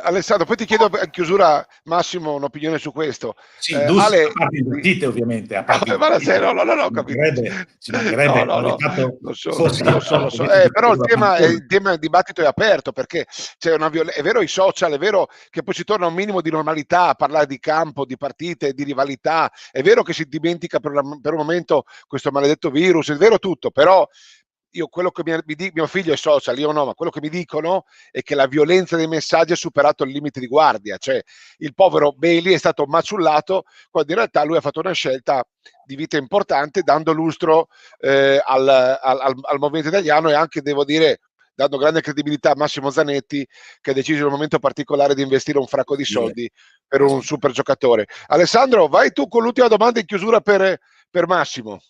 Alessandro, poi ti chiedo in chiusura, Massimo, un'opinione su questo. Sì, Ale, a parte invertite ovviamente, a parte no, capito. Ci mancherebbe No, fatto, lo so. Però il tema del dibattito è aperto, perché c'è è vero i social, è vero che poi si torna a un minimo di normalità a parlare di campo, di partite, di rivalità, è vero che si dimentica per un momento questo maledetto virus, è vero tutto, però io quello che mio figlio è social, io no, ma quello che mi dicono è che la violenza dei messaggi ha superato il limite di guardia, cioè il povero Bailey è stato maciullato quando in realtà lui ha fatto una scelta di vita importante, dando lustro al movimento italiano, e anche, devo dire, dando grande credibilità a Massimo Zanetti, che ha deciso in un momento particolare di investire un fracco di soldi per un super giocatore. Alessandro, vai tu con l'ultima domanda in chiusura per Massimo.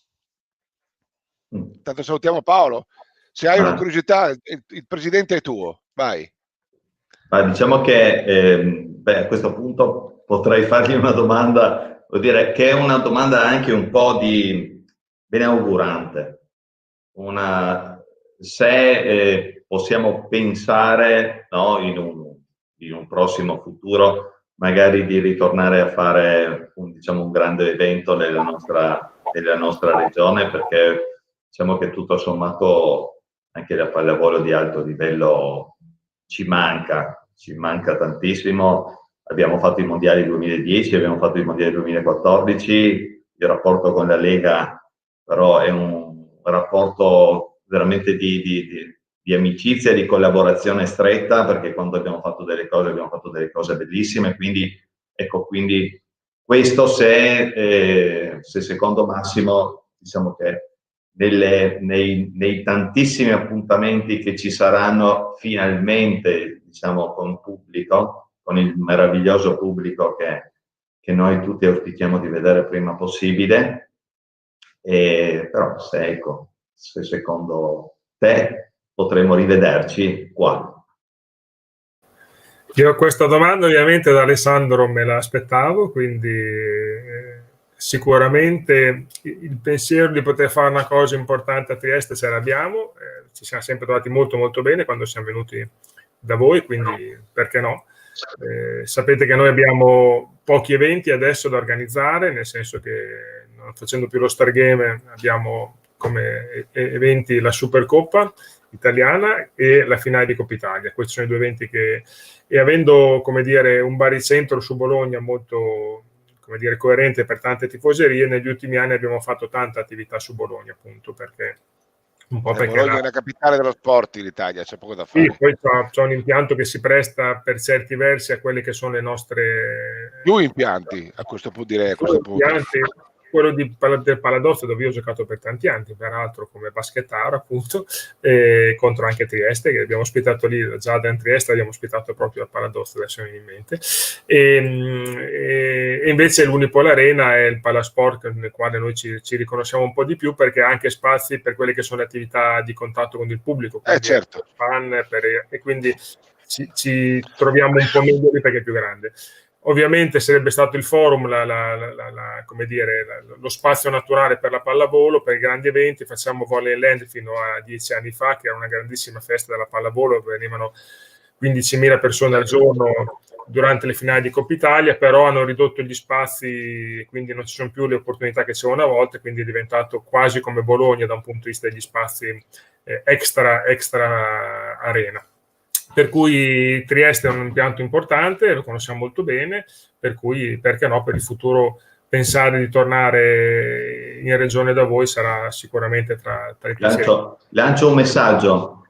Tanto salutiamo Paolo. Se hai una curiosità, il presidente è tuo, vai. Ma diciamo che a questo punto potrei fargli una domanda, vuol dire che è una domanda anche un po' di beneaugurante. Se possiamo pensare, no, in un prossimo futuro magari di ritornare a fare un grande evento nella nostra regione, perché diciamo che tutto sommato anche la pallavolo di alto livello ci manca tantissimo. Abbiamo fatto i mondiali 2010, abbiamo fatto i mondiali 2014, il rapporto con la Lega però è un rapporto veramente di amicizia e di collaborazione stretta, perché quando abbiamo fatto delle cose bellissime, quindi questo se secondo Massimo, diciamo che nei tantissimi appuntamenti che ci saranno finalmente, diciamo, con pubblico, con il meraviglioso pubblico che noi tutti auspichiamo di vedere prima possibile, però se secondo te potremo rivederci qua. Io questa domanda ovviamente da Alessandro me la aspettavo, quindi sicuramente il pensiero di poter fare una cosa importante a Trieste ce l'abbiamo, ci siamo sempre trovati molto molto bene quando siamo venuti da voi, quindi perché no? Sapete che noi abbiamo pochi eventi adesso da organizzare, nel senso che non facendo più lo Stargame abbiamo come eventi la Supercoppa italiana e la finale di Coppa Italia. Questi sono i due eventi e avendo, come dire, un baricentro su Bologna molto, come dire, coerente per tante tifoserie, negli ultimi anni abbiamo fatto tanta attività su Bologna, appunto, perché un po' perché Bologna è la capitale dello sport in Italia, c'è poco da fare. Sì, poi c'è un impianto che si presta per certi versi a quelle che sono le nostre... Più impianti, a questo punto direi. A questo punto. Quello del Paladozzo, dove io ho giocato per tanti anni, peraltro come baschettaro, appunto, contro anche Trieste, che abbiamo ospitato lì, già da Trieste abbiamo ospitato proprio al Paladozzo, adesso mi viene in mente. E invece l'Unipol Arena è il Palasport nel quale noi ci riconosciamo un po' di più, perché ha anche spazi per quelle che sono le attività di contatto con il pubblico, certo. E quindi ci troviamo un po' meglio lì perché è più grande. Ovviamente sarebbe stato il forum come dire, lo spazio naturale per la pallavolo, per i grandi eventi. Facciamo Volley Land fino a 10 anni fa, che era una grandissima festa della pallavolo, venivano 15.000 persone al giorno durante le finali di Coppa Italia, però hanno ridotto gli spazi, quindi non ci sono più le opportunità che c'erano una volta, quindi è diventato quasi come Bologna da un punto di vista degli spazi extra arena. Per cui Trieste è un impianto importante, lo conosciamo molto bene, per cui perché no, per il futuro pensare di tornare in regione da voi sarà sicuramente tra i piaceri. Lancio un messaggio,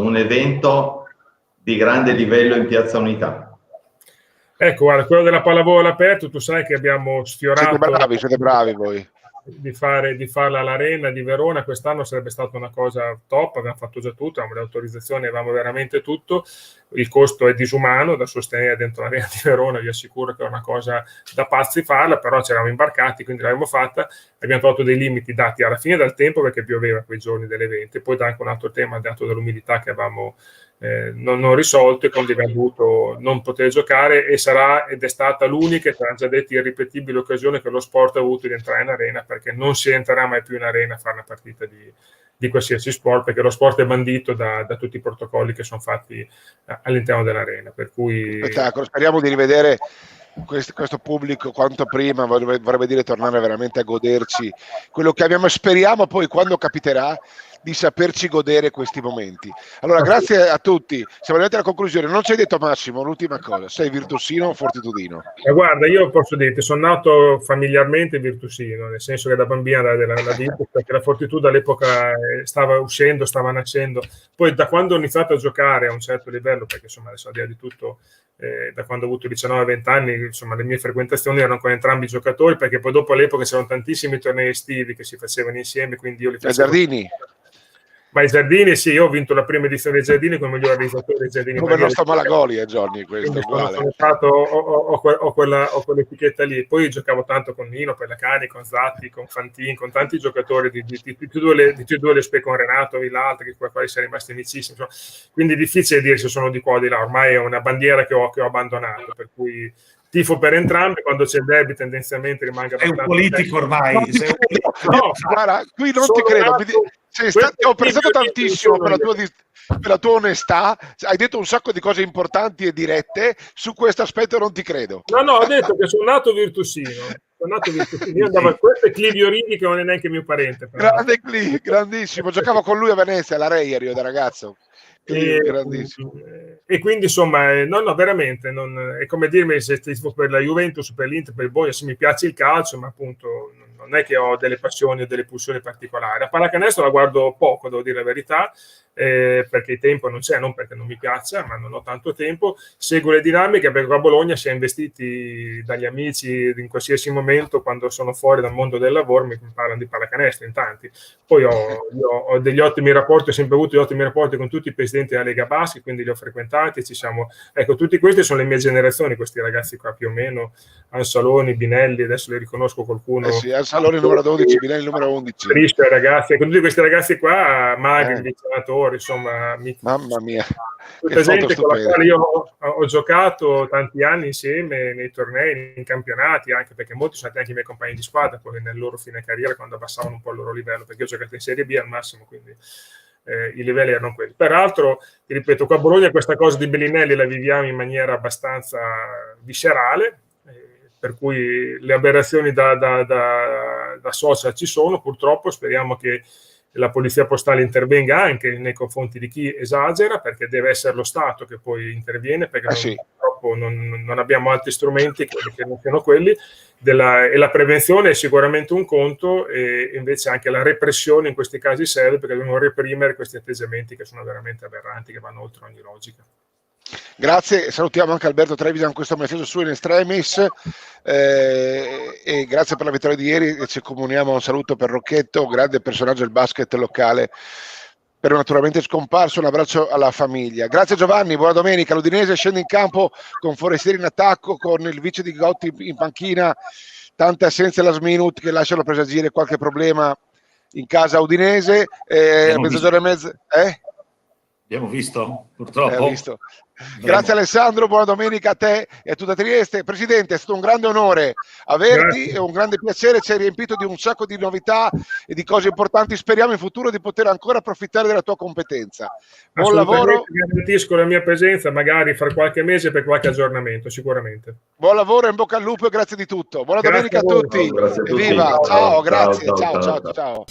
un evento di grande livello in Piazza Unità. Ecco, guarda, quello della pallavolo all'aperto, tu sai che abbiamo sfiorato... Siete bravi voi. Di farla all'Arena di Verona quest'anno sarebbe stata una cosa top, abbiamo fatto già tutto, avevamo le autorizzazioni, avevamo veramente tutto, il costo è disumano da sostenere dentro l'Arena di Verona, vi assicuro che è una cosa da pazzi farla, però ci eravamo imbarcati, quindi l'abbiamo fatta, abbiamo trovato dei limiti dati alla fine dal tempo perché pioveva quei giorni dell'evento, e poi da anche un altro tema dato dall'umidità che avevamo non risolto, e quindi abbiamo dovuto non poter giocare, ed è stata l'unica, tra già detti, irripetibile occasione che lo sport ha avuto di entrare in arena, perché non si entrerà mai più in arena a fare una partita di qualsiasi sport, perché lo sport è bandito da tutti i protocolli che sono fatti all'interno dell'arena, per cui... Spettacolo, speriamo di rivedere questo pubblico quanto prima, vorrebbe dire tornare veramente a goderci quello che abbiamo, speriamo poi quando capiterà di saperci godere questi momenti. Allora, grazie a tutti, siamo arrivati alla conclusione. Non ci hai detto, Massimo, l'ultima cosa, sei virtusino o fortitudino? Guarda, io posso dirti, sono nato familiarmente virtusino, nel senso che da bambina della Virtus, perché la Fortitudo all'epoca stava uscendo, stava nascendo, poi da quando ho iniziato a giocare a un certo livello, perché insomma adesso al di là di tutto, da quando ho avuto 19-20 anni, insomma le mie frequentazioni erano con entrambi i giocatori, perché poi dopo all'epoca c'erano tantissimi tornei estivi che si facevano insieme, quindi io li facevo. Giardini? Ma i Giardini, sì, io ho vinto la prima edizione dei Giardini come miglior realizzatore dei Giardini. Come il nostro Malagoli, Johnny, questo è uguale. Sono stato, ho quell'etichetta lì. Poi giocavo tanto con Nino Pellacani, con Zatti, con Fantin, con tanti giocatori di più due le spe, con Renato Villalta, che con i quali siamo rimasti amicissimi. Quindi è difficile dire se sono di qua o di là, ormai è una bandiera che ho abbandonato, per cui tifo per entrambi. Quando c'è il derby tendenzialmente rimane abbastanza... È un politico ormai. No, guarda, qui non ti credo. Ti ho apprezzato tantissimo per la tua onestà, hai detto un sacco di cose importanti e dirette, su questo aspetto non ti credo. No, ho detto che sono nato virtusino. Io andavo a questo è Clivio Righi, che non è neanche mio parente. Grande Clivio, grandissimo, giocavo con lui a Venezia, alla Reyer, io da ragazzo. E quindi insomma no, veramente è come dirmi se tifo per la Juventus, per l'Inter, per il Bologna, se mi piace il calcio, ma appunto non è che ho delle passioni o delle pulsioni particolari. La pallacanestro la guardo poco, devo dire la verità, perché il tempo non c'è, non perché non mi piaccia, ma non ho tanto tempo. Seguo le dinamiche perché a Bologna si è investiti dagli amici in qualsiasi momento, quando sono fuori dal mondo del lavoro mi parlano di pallacanestro in tanti. Poi ho degli ottimi rapporti, ho sempre avuto degli ottimi rapporti con tutti i presidenti della Lega Basket, quindi li ho frequentati, ecco, tutti questi sono le mie generazioni, questi ragazzi qua più o meno, Ansaloni, Binelli, adesso li riconosco qualcuno. Sì, Ansaloni numero 12, Binelli numero 11. Triste, ragazzi, ecco, tutti questi ragazzi qua, Magri, vicenatori, insomma, mamma mia, tutta gente con la quale io ho giocato tanti anni insieme nei tornei, in campionati, anche perché molti sono stati anche i miei compagni di squadra poi nel loro fine carriera, quando abbassavano un po' il loro livello, perché io ho giocato in Serie B al massimo, quindi i livelli erano quelli. Peraltro, ti ripeto, qua a Bologna questa cosa di Bellinelli la viviamo in maniera abbastanza viscerale, per cui le aberrazioni da social ci sono, purtroppo. Speriamo che la polizia postale intervenga anche nei confronti di chi esagera, perché deve essere lo Stato che poi interviene, perché purtroppo non abbiamo altri strumenti che non siano quelli. E la prevenzione è sicuramente un conto, e invece anche la repressione in questi casi serve, perché devono reprimere questi atteggiamenti che sono veramente aberranti, che vanno oltre ogni logica. Grazie, salutiamo anche Alberto Trevisan, questo messaggio su in extremis, e grazie per la vittoria di ieri, e ci comuniamo un saluto per Rocchetto, grande personaggio del basket locale, per naturalmente scomparso. Un abbraccio alla famiglia. Grazie Giovanni, buona domenica. L'Udinese scende in campo con Forestieri in attacco, con il vice di Gotti in panchina, tante assenze last minute che lasciano presagire qualche problema in casa udinese. Mezz'ora e mezza. Abbiamo visto, purtroppo. Visto. Grazie Alessandro, buona domenica a te e a tutta Trieste. Presidente, è stato un grande onore averti, è un grande piacere, ci hai riempito di un sacco di novità e di cose importanti. Speriamo in futuro di poter ancora approfittare della tua competenza. Buon lavoro. Garantisco la mia presenza, magari fra qualche mese per qualche aggiornamento, sicuramente. Buon lavoro, in bocca al lupo e grazie di tutto. Buona domenica a tutti. Grazie a tutti. Evviva, ciao, grazie, ciao. ciao.